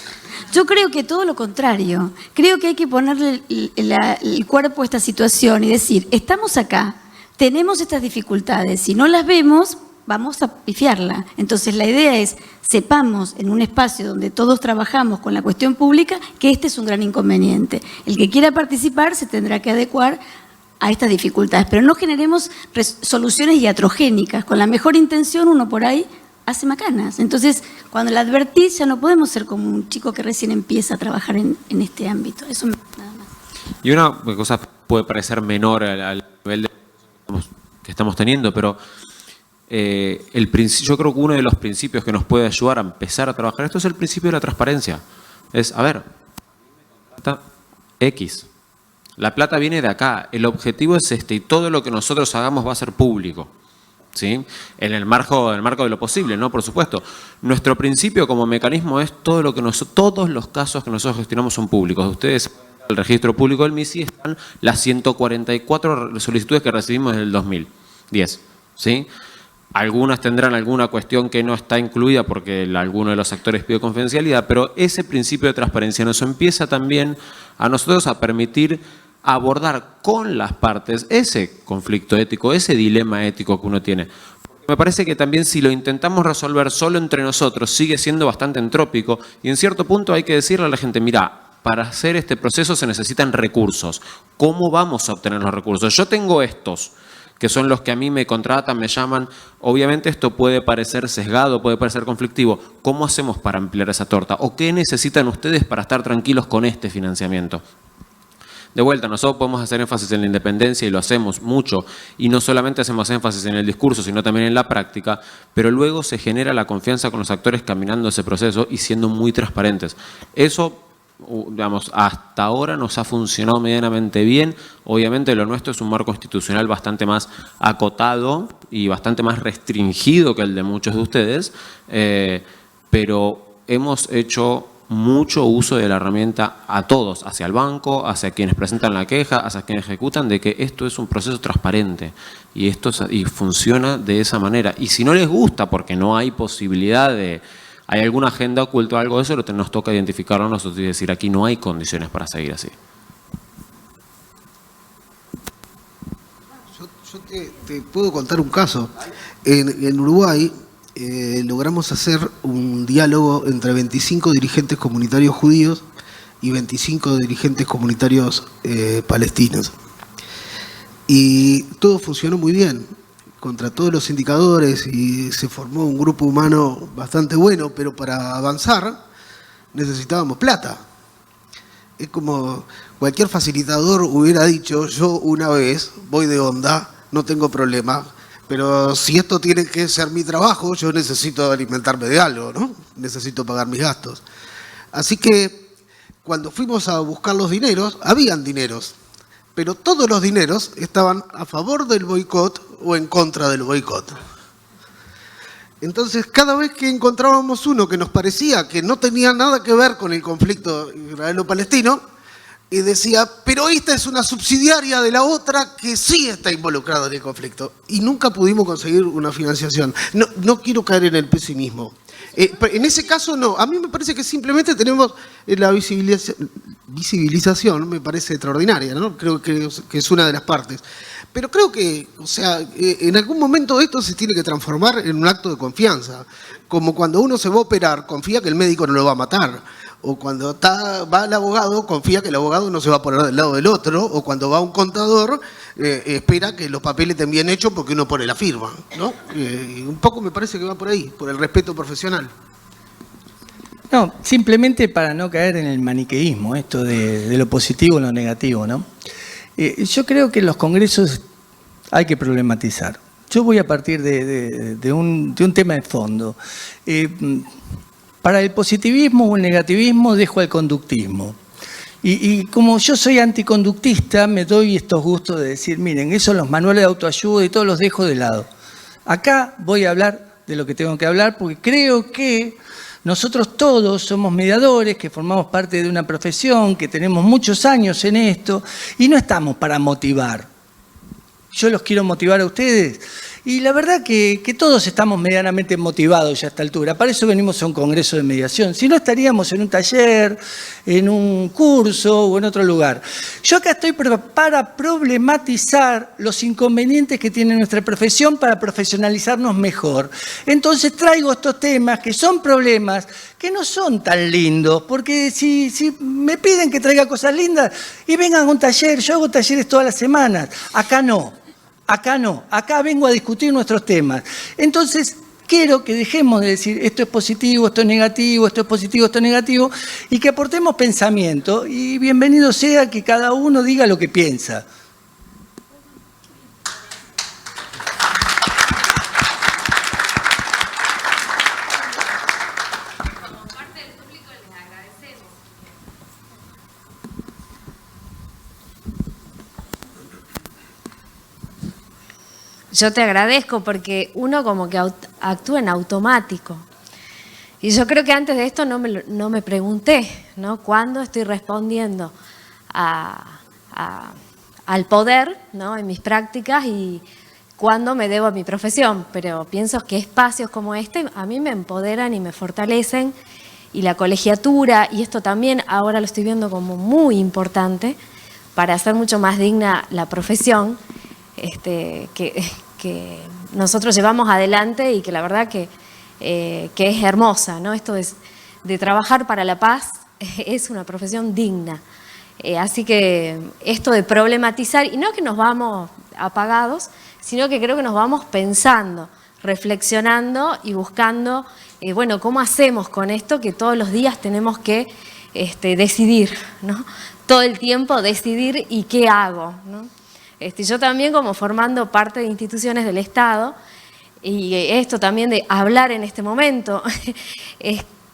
Yo creo que todo lo contrario. Creo que hay que ponerle el cuerpo a esta situación y decir, estamos acá, tenemos estas dificultades, si no las vemos, vamos a pifiarla. Entonces la idea es, sepamos en un espacio donde todos trabajamos con la cuestión pública que este es un gran inconveniente. El que quiera participar se tendrá que adecuar a estas dificultades, pero no generemos soluciones iatrogénicas. Con la mejor intención uno por ahí hace macanas. Entonces, cuando la advertís, ya no podemos ser como un chico que recién empieza a trabajar en este ámbito. Eso nada más. Y una cosa puede parecer menor al nivel que estamos teniendo, pero yo creo que uno de los principios que nos puede ayudar a empezar a trabajar esto es el principio de la transparencia. Es, a ver, plata X. La plata viene de acá, el objetivo es este y todo lo que nosotros hagamos va a ser público. ¿Sí? En el marco de lo posible, ¿no? Por supuesto. Nuestro principio como mecanismo es todos los casos que nosotros gestionamos son públicos. Ustedes, el registro público del MISI, están las 144 solicitudes que recibimos en el 2010. ¿Sí? Algunas tendrán alguna cuestión que no está incluida porque alguno de los actores pide confidencialidad, pero ese principio de transparencia nos empieza también a nosotros a permitir abordar con las partes ese conflicto ético, ese dilema ético que uno tiene. Me parece que también si lo intentamos resolver solo entre nosotros sigue siendo bastante entrópico y en cierto punto hay que decirle a la gente, mira, para hacer este proceso se necesitan recursos. ¿Cómo vamos a obtener los recursos? Yo tengo estos, que son los que a mí me contratan, me llaman. Obviamente esto puede parecer sesgado, puede parecer conflictivo. ¿Cómo hacemos para ampliar esa torta? ¿O qué necesitan ustedes para estar tranquilos con este financiamiento? De vuelta, nosotros podemos hacer énfasis en la independencia y lo hacemos mucho, y no solamente hacemos énfasis en el discurso, sino también en la práctica, pero luego se genera la confianza con los actores caminando ese proceso y siendo muy transparentes. Eso, digamos, hasta ahora nos ha funcionado medianamente bien. Obviamente lo nuestro es un marco institucional bastante más acotado y bastante más restringido que el de muchos de ustedes, pero hemos hecho mucho uso de la herramienta a todos, hacia el banco, hacia quienes presentan la queja, hacia quienes ejecutan, de que esto es un proceso transparente y funciona de esa manera. Y si no les gusta, porque no hay posibilidad de, hay alguna agenda oculta o algo de eso, nos toca identificarlo a nosotros y decir, aquí no hay condiciones para seguir así. Yo te puedo contar un caso. En Uruguay logramos hacer un diálogo entre 25 dirigentes comunitarios judíos y 25 dirigentes comunitarios palestinos. Y todo funcionó muy bien, contra todos los indicadores, y se formó un grupo humano bastante bueno, pero para avanzar necesitábamos plata. Es como cualquier facilitador hubiera dicho, yo una vez voy de onda, no tengo problema, pero si esto tiene que ser mi trabajo, yo necesito alimentarme de algo, ¿no? Necesito pagar mis gastos. Así que cuando fuimos a buscar los dineros, habían dineros, pero todos los dineros estaban a favor del boicot o en contra del boicot. Entonces, cada vez que encontrábamos uno que nos parecía que no tenía nada que ver con el conflicto israelo-palestino, y decía, pero esta es una subsidiaria de la otra que sí está involucrada en el conflicto. Y nunca pudimos conseguir una financiación. No quiero caer en el pesimismo. En ese caso no. A mí me parece que simplemente tenemos la visibilización, me parece extraordinaria, ¿no? Creo que es una de las partes. Pero creo que, o sea, en algún momento esto se tiene que transformar en un acto de confianza. Como cuando uno se va a operar, confía que el médico no lo va a matar. O cuando va el abogado, confía que el abogado no se va a poner del lado del otro. O cuando va un contador, espera que los papeles estén bien hechos porque uno pone la firma, ¿no? Un poco me parece que va por ahí, por el respeto profesional. No, simplemente para no caer en el maniqueísmo, esto de lo positivo y lo negativo, ¿no? Yo creo que en los congresos hay que problematizar. Yo voy a partir de un tema de fondo. Para el positivismo o el negativismo dejo el conductismo. Y como yo soy anticonductista, me doy estos gustos de decir, miren, esos los manuales de autoayuda y todos los dejo de lado. Acá voy a hablar de lo que tengo que hablar porque creo que nosotros todos somos mediadores, que formamos parte de una profesión, que tenemos muchos años en esto y no estamos para motivar. Yo los quiero motivar a ustedes Y la verdad que todos estamos medianamente motivados ya a esta altura. Para eso venimos a un congreso de mediación. Si no, estaríamos en un taller, en un curso o en otro lugar. Yo acá estoy para problematizar los inconvenientes que tiene nuestra profesión para profesionalizarnos mejor. Entonces traigo estos temas que son problemas que no son tan lindos, porque si me piden que traiga cosas lindas y vengan a un taller, yo hago talleres todas las semanas, acá no, acá vengo a discutir nuestros temas. Entonces, quiero que dejemos de decir esto es positivo, esto es negativo, esto es positivo, esto es negativo, y que aportemos pensamiento, y bienvenido sea que cada uno diga lo que piensa. Yo te agradezco porque uno como que actúa en automático. Y yo creo que antes de esto no me pregunté, ¿no? ¿Cuándo estoy respondiendo al poder, ¿no? En mis prácticas y cuándo me debo a mi profesión? Pero pienso que espacios como este a mí me empoderan y me fortalecen. Y la colegiatura, y esto también ahora lo estoy viendo como muy importante para hacer mucho más digna la profesión, que nosotros llevamos adelante y que la verdad que es hermosa, ¿no? Esto de trabajar para la paz es una profesión digna. Así que esto de problematizar, y no que nos vamos apagados, sino que creo que nos vamos pensando, reflexionando y buscando, bueno, ¿cómo hacemos con esto que todos los días tenemos que decidir, ¿no? Todo el tiempo decidir y qué hago, ¿no? Yo también como formando parte de instituciones del Estado, y esto también de hablar en este momento,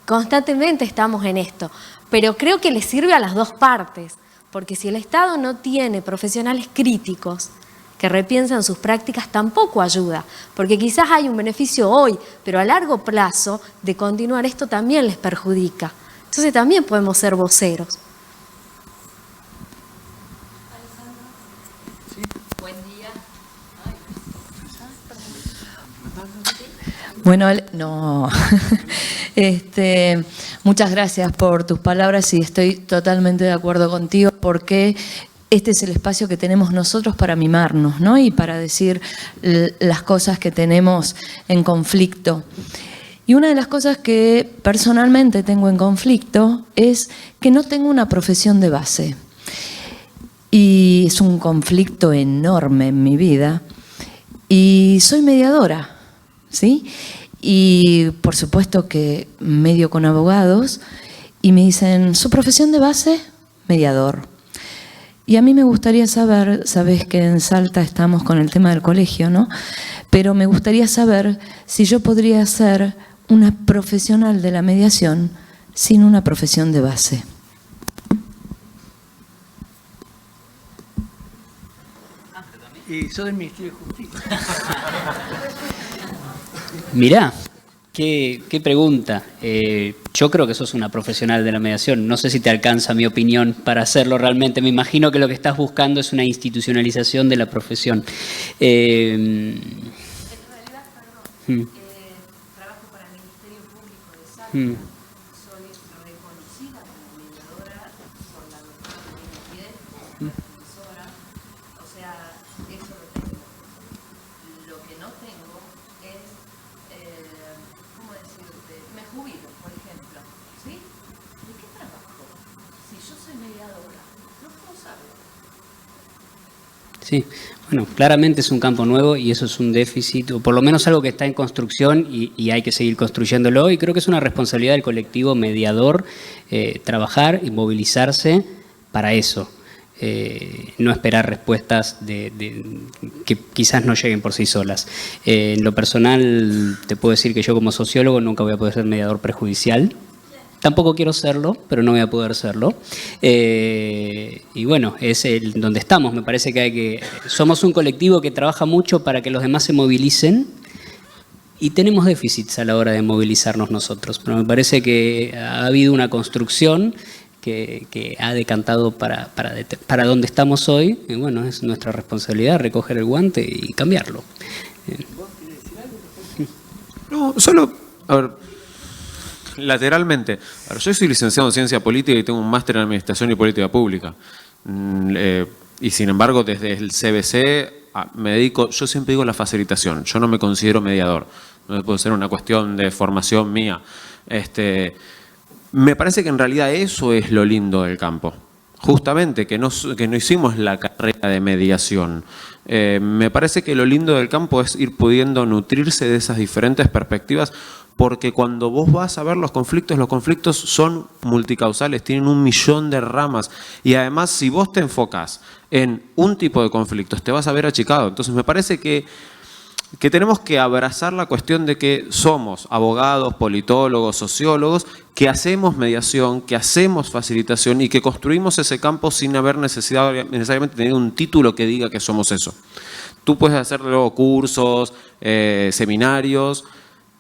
constantemente estamos en esto, pero creo que le sirve a las dos partes, porque si el Estado no tiene profesionales críticos que repiensan sus prácticas, tampoco ayuda, porque quizás hay un beneficio hoy, pero a largo plazo de continuar esto también les perjudica. Entonces también podemos ser voceros. Bueno, no. Muchas gracias por tus palabras y estoy totalmente de acuerdo contigo porque este es el espacio que tenemos nosotros para mimarnos, ¿no? Y para decir las cosas que tenemos en conflicto. Y una de las cosas que personalmente tengo en conflicto es que no tengo una profesión de base. Y es un conflicto enorme en mi vida. Y soy mediadora, ¿sí? Y por supuesto que medio con abogados y me dicen, ¿su profesión de base? Mediador. Y a mí me gustaría saber, sabes que en Salta estamos con el tema del colegio, ¿no? Pero me gustaría saber si yo podría ser una profesional de la mediación sin una profesión de base. Y soy del Ministerio de Justicia. Mirá, qué pregunta. Yo creo que sos una profesional de la mediación. No sé si te alcanza mi opinión para hacerlo realmente. Me imagino que lo que estás buscando es una institucionalización de la profesión. En realidad, perdón, trabajo para el Ministerio Público de Salta. Soy reconocida como mediadora por la doctora Fidel, como profesora. O sea, eso lo tengo. Lo que no tengo es, ¿cómo decirte? Me jubilo, por ejemplo. ¿Sí? ¿De qué trabajo? Si yo soy mediadora, no puedo saber. Sí, bueno, claramente es un campo nuevo y eso es un déficit, o por lo menos algo que está en construcción y hay que seguir construyéndolo, y creo que es una responsabilidad del colectivo mediador trabajar y movilizarse para eso. No esperar respuestas que quizás no lleguen por sí solas. En lo personal, te puedo decir que yo como sociólogo nunca voy a poder ser mediador prejudicial. Tampoco quiero serlo, pero no voy a poder serlo. Y bueno, es donde estamos. Me parece que somos un colectivo que trabaja mucho para que los demás se movilicen y tenemos déficits a la hora de movilizarnos nosotros. Pero me parece que ha habido una construcción que ha decantado para donde estamos hoy. Y bueno, es nuestra responsabilidad recoger el guante y cambiarlo. No, solo, a ver, lateralmente. A ver, yo soy licenciado en Ciencia Política y tengo un máster en Administración y Política Pública. Y sin embargo, desde el CBC me dedico, yo siempre digo la facilitación, yo no me considero mediador, no puede ser una cuestión de formación mía. Me parece que en realidad eso es lo lindo del campo. Justamente, que no hicimos la carrera de mediación. Me parece que lo lindo del campo es ir pudiendo nutrirse de esas diferentes perspectivas, porque cuando vos vas a ver los conflictos son multicausales, tienen 1 millón de ramas. Y además, si vos te enfocás en un tipo de conflictos, te vas a ver achicado. Entonces, me parece que tenemos que abrazar la cuestión de que somos abogados, politólogos, sociólogos, que hacemos mediación, que hacemos facilitación y que construimos ese campo sin haber necesariamente tener un título que diga que somos eso. Tú puedes hacer luego cursos, seminarios,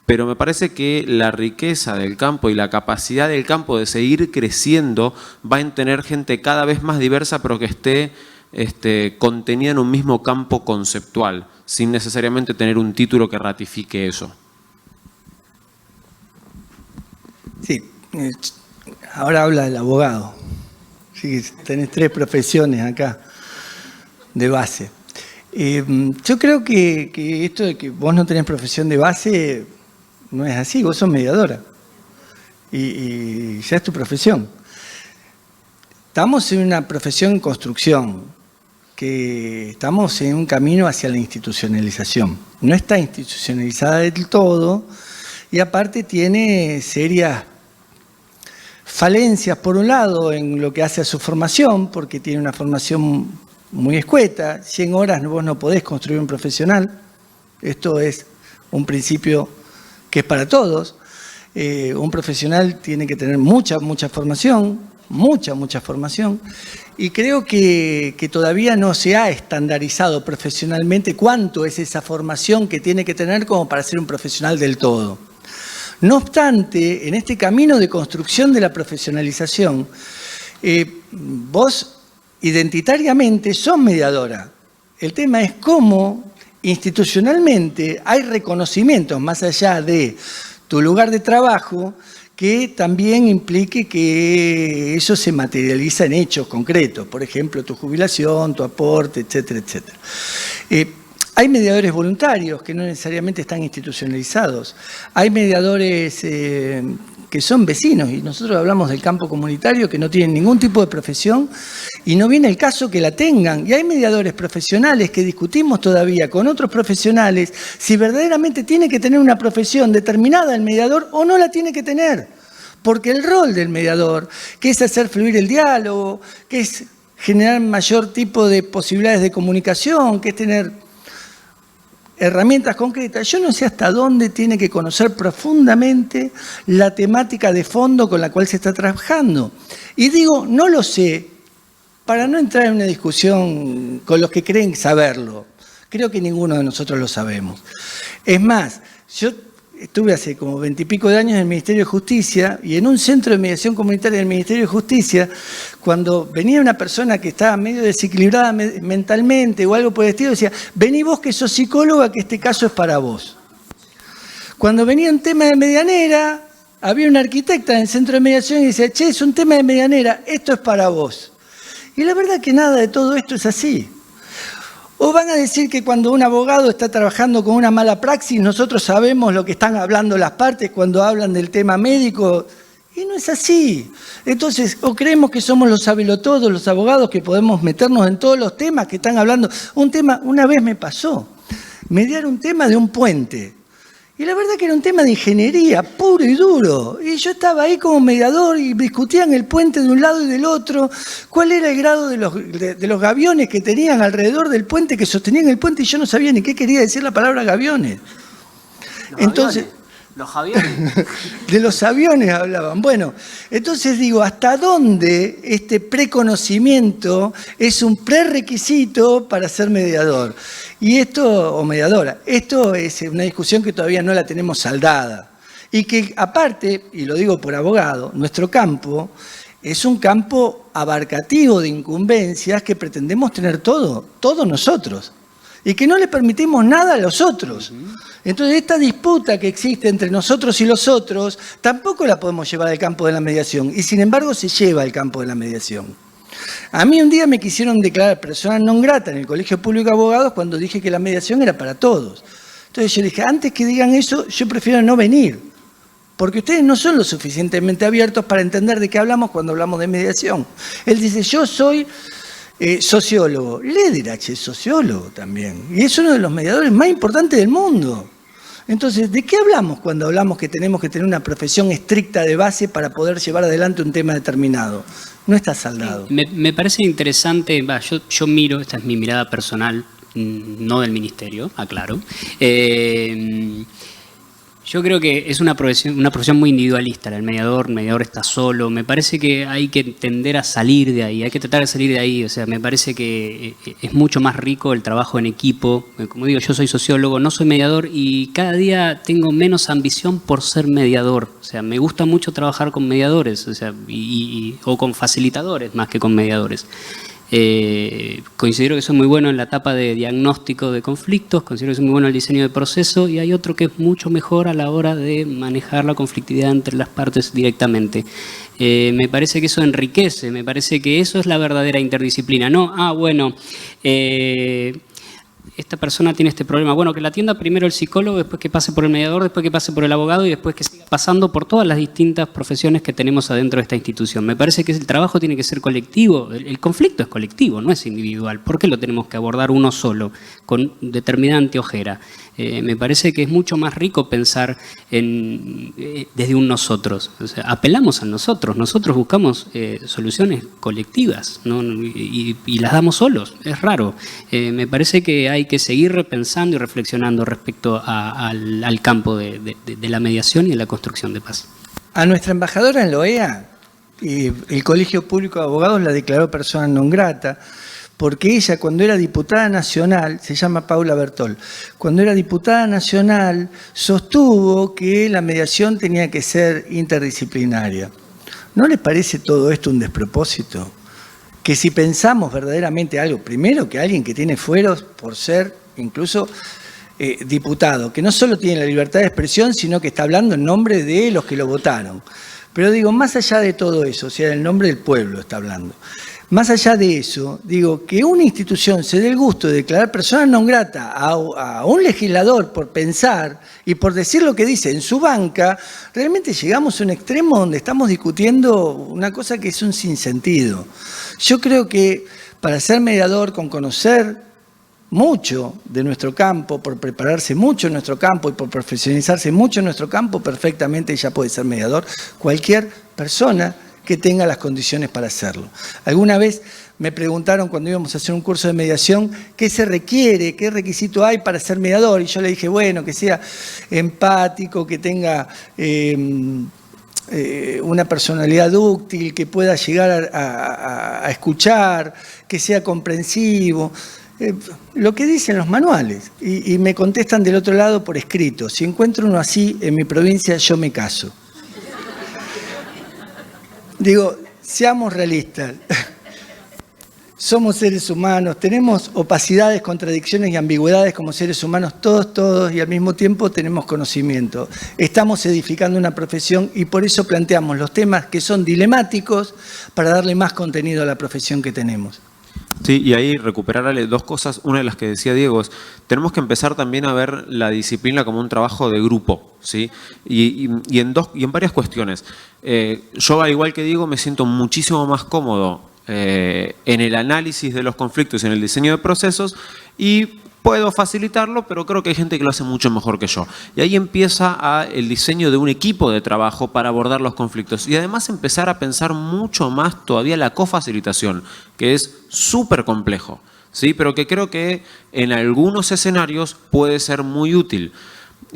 pero me parece que la riqueza del campo y la capacidad del campo de seguir creciendo va a tener gente cada vez más diversa, pero que esté contenida en un mismo campo conceptual, sin necesariamente tener un título que ratifique eso. Sí, ahora habla el abogado. Sí, tenés 3 profesiones acá de base. Yo creo que esto de que vos no tenés profesión de base no es así, vos sos mediadora y ya es tu profesión. Estamos en una profesión en construcción, que estamos en un camino hacia la institucionalización. No está institucionalizada del todo y aparte tiene serias falencias, por un lado, en lo que hace a su formación, porque tiene una formación muy escueta. 100 horas vos no podés construir un profesional. Esto es un principio que es para todos. Un profesional tiene que tener mucha formación, mucha formación, y creo que todavía no se ha estandarizado profesionalmente cuánto es esa formación que tiene que tener como para ser un profesional del todo. No obstante, en este camino de construcción de la profesionalización, vos identitariamente sos mediadora. El tema es cómo institucionalmente hay reconocimientos más allá de tu lugar de trabajo que también implique que eso se materializa en hechos concretos, por ejemplo, tu jubilación, tu aporte, etcétera, etcétera. Hay mediadores voluntarios que no necesariamente están institucionalizados. Hay mediadores que son vecinos, y nosotros hablamos del campo comunitario, que no tienen ningún tipo de profesión y no viene el caso que la tengan. Y hay mediadores profesionales que discutimos todavía con otros profesionales si verdaderamente tiene que tener una profesión determinada el mediador o no la tiene que tener. Porque el rol del mediador, que es hacer fluir el diálogo, que es generar mayor tipo de posibilidades de comunicación, que es tener herramientas concretas, yo no sé hasta dónde tiene que conocer profundamente la temática de fondo con la cual se está trabajando. Y digo, no lo sé, para no entrar en una discusión con los que creen saberlo. Creo que ninguno de nosotros lo sabemos. Es más, yo estuve hace como 20 y pico de años en el Ministerio de Justicia y en un centro de mediación comunitaria del Ministerio de Justicia, cuando venía una persona que estaba medio desequilibrada mentalmente o algo por el estilo, decía, vení vos que sos psicóloga, que este caso es para vos. Cuando venía un tema de medianera, había una arquitecta en el centro de mediación y decía, che, es un tema de medianera, esto es para vos. Y la verdad que nada de todo esto es así. O van a decir que cuando un abogado está trabajando con una mala praxis, nosotros sabemos lo que están hablando las partes cuando hablan del tema médico, y no es así. Entonces, o creemos que somos los sabelotodos, los abogados, que podemos meternos en todos los temas que están hablando. Un tema, una vez me pasó, mediar un tema de un puente. Y la verdad que era un tema de ingeniería, puro y duro. Y yo estaba ahí como mediador y discutían el puente de un lado y del otro, cuál era el grado de los gaviones que tenían alrededor del puente, que sostenían el puente, y yo no sabía ni qué quería decir la palabra gaviones. Entonces, los aviones. De los aviones hablaban. Bueno, entonces digo, ¿hasta dónde este preconocimiento es un prerequisito para ser mediador? Y esto, o mediadora, esto es una discusión que todavía no la tenemos saldada. Y que aparte, y lo digo por abogado, nuestro campo es un campo abarcativo de incumbencias que pretendemos tener todos nosotros. y que no le permitimos nada a los otros. Entonces, esta disputa que existe entre nosotros y los otros, tampoco la podemos llevar al campo de la mediación, y sin embargo se lleva al campo de la mediación. A mí un día me quisieron declarar persona non grata en el Colegio Público de Abogados cuando dije que la mediación era para todos. Entonces yo dije, antes que digan eso, yo prefiero no venir, porque ustedes no son lo suficientemente abiertos para entender de qué hablamos cuando hablamos de mediación. Él dice, yo soy sociólogo. Lederach es sociólogo también, y es uno de los mediadores más importantes del mundo. Entonces, ¿de qué hablamos cuando hablamos que tenemos que tener una profesión estricta de base para poder llevar adelante un tema determinado? No está saldado. Me parece interesante, yo miro, esta es mi mirada personal, no del ministerio, aclaro. Yo creo que es una profesión muy individualista, el mediador está solo. Me parece que hay que tender a salir de ahí, hay que tratar de salir de ahí. O sea, me parece que es mucho más rico el trabajo en equipo. Como digo, yo soy sociólogo, no soy mediador y cada día tengo menos ambición por ser mediador. O sea, me gusta mucho trabajar con mediadores, o sea, o con facilitadores más que con mediadores. Considero que soy muy bueno en la etapa de diagnóstico de conflictos, considero que soy muy bueno en el diseño de proceso y hay otro que es mucho mejor a la hora de manejar la conflictividad entre las partes directamente. Me parece que eso enriquece, me parece que eso es la verdadera interdisciplina. No, esta persona tiene este problema. Bueno, que la atienda primero el psicólogo, después que pase por el mediador, después que pase por el abogado y después que siga pasando por todas las distintas profesiones que tenemos adentro de esta institución. Me parece que el trabajo tiene que ser colectivo. El conflicto es colectivo, no es individual. ¿Por qué lo tenemos que abordar uno solo, con determinada anteojera? Me parece que es mucho más rico pensar desde un nosotros. O sea, apelamos a nosotros buscamos soluciones colectivas, ¿no? y las damos solos, es raro. Me parece que hay que seguir repensando y reflexionando respecto al campo de la mediación y de la construcción de paz. A nuestra embajadora en la OEA, el Colegio Público de Abogados la declaró persona non grata, porque ella cuando era diputada nacional, se llama Paula Bertol, cuando era diputada nacional sostuvo que la mediación tenía que ser interdisciplinaria. ¿No les parece todo esto un despropósito? Que si pensamos verdaderamente algo, primero que alguien que tiene fueros por ser incluso diputado, que no solo tiene la libertad de expresión, sino que está hablando en nombre de los que lo votaron. Pero digo, más allá de todo eso, o sea, en nombre del pueblo está hablando. Más allá de eso, digo, que una institución se dé el gusto de declarar persona non grata a un legislador por pensar y por decir lo que dice en su banca, realmente llegamos a un extremo donde estamos discutiendo una cosa que es un sinsentido. Yo creo que para ser mediador, con conocer mucho de nuestro campo, por prepararse mucho en nuestro campo y por profesionalizarse mucho en nuestro campo, perfectamente ya puede ser mediador cualquier persona que tenga las condiciones para hacerlo. Alguna vez me preguntaron cuando íbamos a hacer un curso de mediación qué se requiere, qué requisito hay para ser mediador, y yo le dije, bueno, que sea empático, que tenga una personalidad dúctil, que pueda llegar a escuchar, que sea comprensivo, lo que dicen los manuales. Y me contestan del otro lado por escrito, si encuentro uno así en mi provincia, yo me caso. Digo, seamos realistas, somos seres humanos, tenemos opacidades, contradicciones y ambigüedades como seres humanos, todos, y al mismo tiempo tenemos conocimiento. Estamos edificando una profesión y por eso planteamos los temas que son dilemáticos para darle más contenido a la profesión que tenemos. Sí, y ahí recuperarle dos cosas. Una de las que decía Diego es, tenemos que empezar también a ver la disciplina como un trabajo de grupo, ¿sí? Y en varias cuestiones. Yo, al igual que Diego, me siento muchísimo más cómodo en el análisis de los conflictos y en el diseño de procesos, y puedo facilitarlo, pero creo que hay gente que lo hace mucho mejor que yo. Y ahí empieza el diseño de un equipo de trabajo para abordar los conflictos. Y además empezar a pensar mucho más todavía la cofacilitación, que es súper complejo, ¿sí? Pero que creo que en algunos escenarios puede ser muy útil.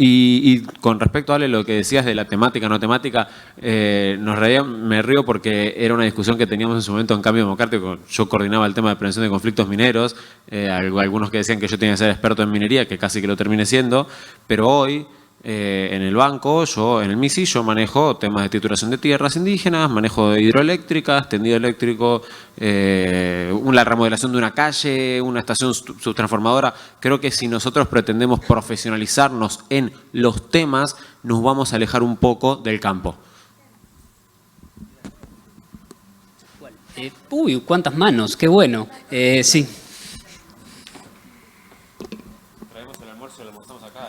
Y con respecto a Ale, lo que decías de la temática, no temática, me río porque era una discusión que teníamos en su momento en Cambio Democrático. Yo coordinaba el tema de prevención de conflictos mineros, algunos que decían que yo tenía que ser experto en minería, que casi que lo terminé siendo, pero hoy en el banco, en el MISI, yo manejo temas de titulación de tierras indígenas, manejo de hidroeléctricas, tendido eléctrico, la la remodelación de una calle, una estación subtransformadora. Creo que si nosotros pretendemos profesionalizarnos en los temas, nos vamos a alejar un poco del campo. Uy, cuántas manos, qué bueno. Sí. Traemos el almuerzo y lo almorzamos acá.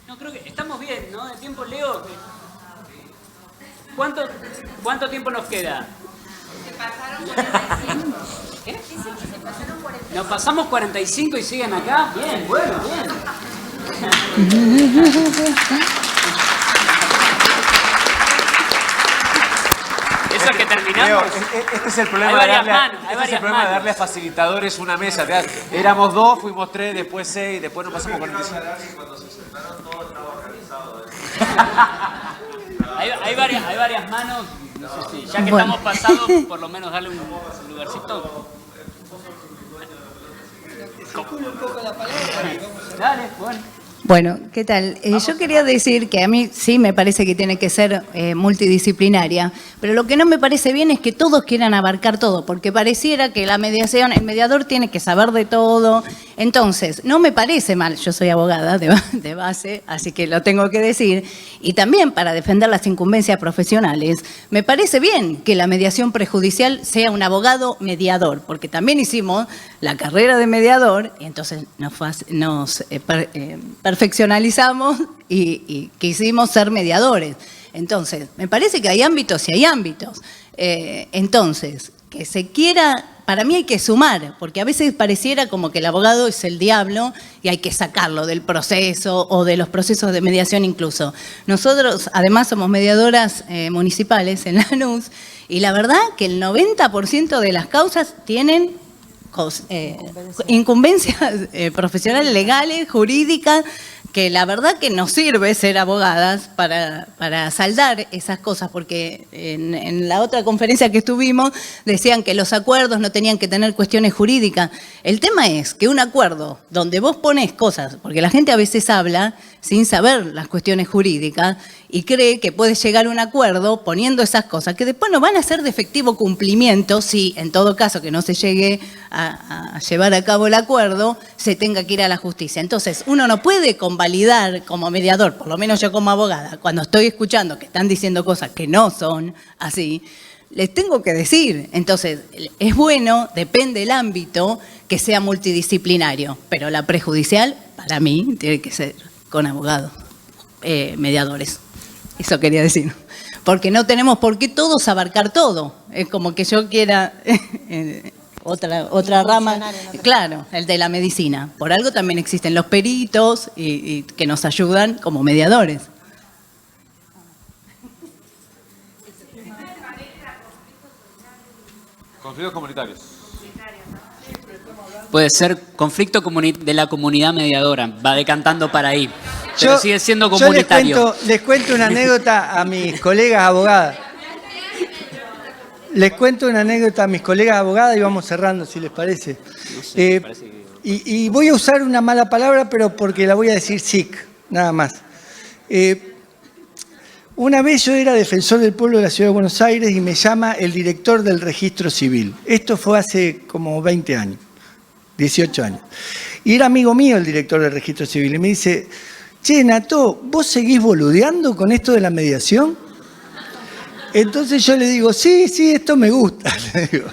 No, creo que estamos bien, ¿no? De tiempo, Leo. ¿Cuánto tiempo nos queda? Se pasaron 45. ¿Qué? Nos pasamos 45 y siguen acá. Bien, bueno, bien. Eso es que terminamos. Leo, este es el problema, de darle a facilitadores una mesa. Éramos 2, fuimos 3, después 6, después nos pasamos 45. Cuando se sentaron todos estaba organizado. Hay varias manos. No sé si, ya que estamos pasados, por lo menos darle un lugarcito. Dale, bueno. Bueno, ¿qué tal? Yo quería decir que a mí sí me parece que tiene que ser multidisciplinaria, pero lo que no me parece bien es que todos quieran abarcar todo, porque pareciera que la mediación, el mediador tiene que saber de todo. Entonces, no me parece mal, yo soy abogada de base, así que lo tengo que decir, y también para defender las incumbencias profesionales, me parece bien que la mediación prejudicial sea un abogado mediador, porque también hicimos la carrera de mediador, y entonces nos perfeccionalizamos y quisimos ser mediadores. Entonces, me parece que hay ámbitos y hay ámbitos. Entonces, que se quiera, para mí hay que sumar, porque a veces pareciera como que el abogado es el diablo y hay que sacarlo del proceso o de los procesos de mediación incluso. Nosotros, además, somos mediadoras municipales en Lanús y la verdad que el 90% de las causas tienen incumbencias profesionales, legales, jurídicas, que la verdad que nos sirve ser abogadas para saldar esas cosas, porque en la otra conferencia que estuvimos decían que los acuerdos no tenían que tener cuestiones jurídicas. El tema es que un acuerdo donde vos pones cosas, porque la gente a veces habla sin saber las cuestiones jurídicas y cree que puede llegar a un acuerdo poniendo esas cosas que después no van a ser de efectivo cumplimiento si, en todo caso, que no se llegue a llevar a cabo el acuerdo, se tenga que ir a la justicia. Entonces, uno no puede convalidar como mediador, por lo menos yo como abogada, cuando estoy escuchando que están diciendo cosas que no son así, les tengo que decir. Entonces, es bueno, depende del ámbito, que sea multidisciplinario, pero la prejudicial, para mí, tiene que ser con abogados, mediadores. Eso quería decir. Porque no tenemos por qué todos abarcar todo. Es como que yo quiera otra rama. Claro, el de la medicina. Por algo también existen los peritos y que nos ayudan como mediadores. Conflictos comunitarios. Puede ser conflicto de la comunidad mediadora, va decantando para ahí, pero sigue siendo comunitario. Yo les cuento una anécdota a mis colegas abogadas. Les cuento una anécdota a mis colegas abogadas y vamos cerrando, si les parece. No sé, me parece que... y voy a usar una mala palabra, pero porque la voy a decir sic, nada más. Una vez yo era defensor del pueblo de la Ciudad de Buenos Aires y me llama el director del registro civil. Esto fue hace como 20 años. 18 años. Y era amigo mío el director del registro civil. Y me dice, che, Nato, ¿vos seguís boludeando con esto de la mediación? Entonces yo le digo, sí, esto me gusta. Le digo.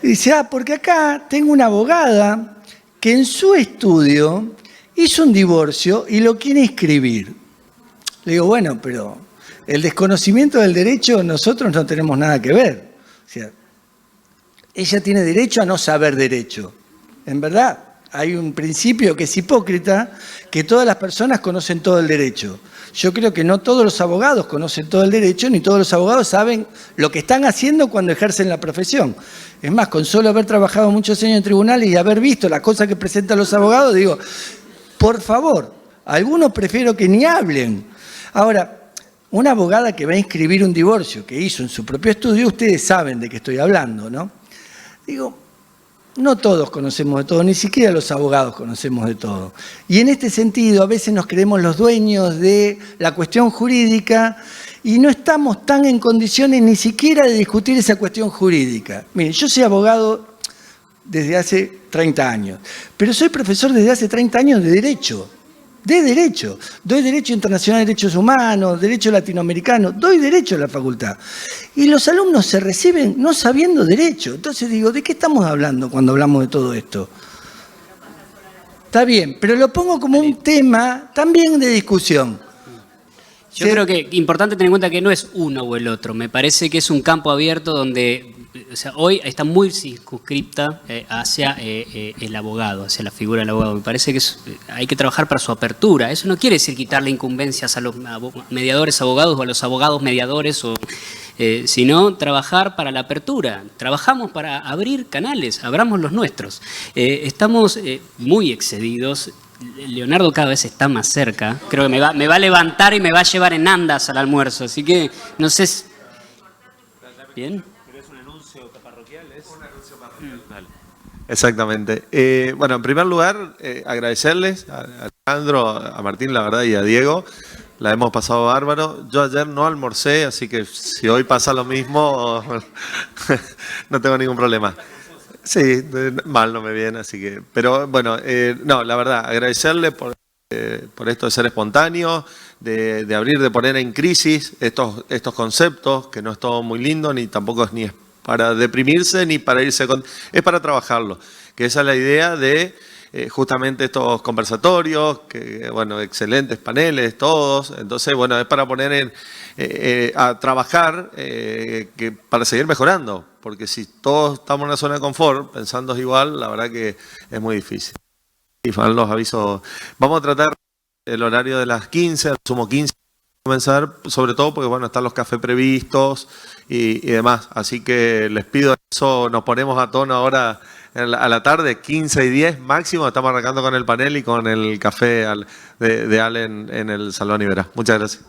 Y dice, porque acá tengo una abogada que en su estudio hizo un divorcio y lo quiere inscribir. Le digo, bueno, pero el desconocimiento del derecho nosotros no tenemos nada que ver. O sea, ella tiene derecho a no saber derecho. En verdad, hay un principio que es hipócrita, que todas las personas conocen todo el derecho. Yo creo que no todos los abogados conocen todo el derecho, ni todos los abogados saben lo que están haciendo cuando ejercen la profesión. Es más, con solo haber trabajado muchos años en tribunales y haber visto las cosas que presentan los abogados, digo, por favor, algunos prefiero que ni hablen. Ahora, una abogada que va a inscribir un divorcio que hizo en su propio estudio, ustedes saben de qué estoy hablando, ¿no? Digo, no todos conocemos de todo, ni siquiera los abogados conocemos de todo. Y en este sentido, a veces nos creemos los dueños de la cuestión jurídica y no estamos tan en condiciones ni siquiera de discutir esa cuestión jurídica. Miren, yo soy abogado desde hace 30 años, pero soy profesor desde hace 30 años de Derecho. Doy Derecho Internacional de Derechos Humanos, Derecho Latinoamericano, doy Derecho a la facultad. Y los alumnos se reciben no sabiendo Derecho. Entonces digo, ¿de qué estamos hablando cuando hablamos de todo esto? Está bien, pero lo pongo como un tema también de discusión. Yo creo que es importante tener en cuenta que no es uno o el otro. Me parece que es un campo abierto donde, o sea, hoy está muy circunscripta hacia el abogado, hacia la figura del abogado. Me parece que hay que trabajar para su apertura. Eso no quiere decir quitarle incumbencias a los mediadores abogados o a los abogados mediadores, sino trabajar para la apertura. Trabajamos para abrir canales, abramos los nuestros. Estamos muy excedidos. Leonardo cada vez está más cerca. Creo que me va a levantar y me va a llevar en andas al almuerzo. Así que no sé si... ¿Bien? ¿Querés un anuncio parroquial? Un anuncio parroquial. Dale. Exactamente. Bueno, en primer lugar, agradecerles a Alejandro, a Martín, la verdad, y a Diego. La hemos pasado bárbaro. Yo ayer no almorcé, así que si hoy pasa lo mismo, no tengo ningún problema. Sí, mal no me viene, así que... Pero bueno, no, la verdad, agradecerle por esto de ser espontáneo, de abrir, de poner en crisis estos conceptos, que no es todo muy lindo, ni tampoco es ni para deprimirse, ni para irse con... Es para trabajarlo, que esa es la idea de justamente estos conversatorios, que bueno, excelentes paneles, todos. Entonces, bueno, es para poner a trabajar para seguir mejorando. Porque si todos estamos en una zona de confort, pensando igual, la verdad que es muy difícil. Y van los avisos. Vamos a tratar el horario de las 15, al sumo 15, comenzar, sobre todo porque bueno, están los cafés previstos y demás. Así que les pido eso, nos ponemos a tono ahora a la tarde, 15 y 10 máximo. Estamos arrancando con el panel y con el café de Ale en el Salón Ibera. Muchas gracias.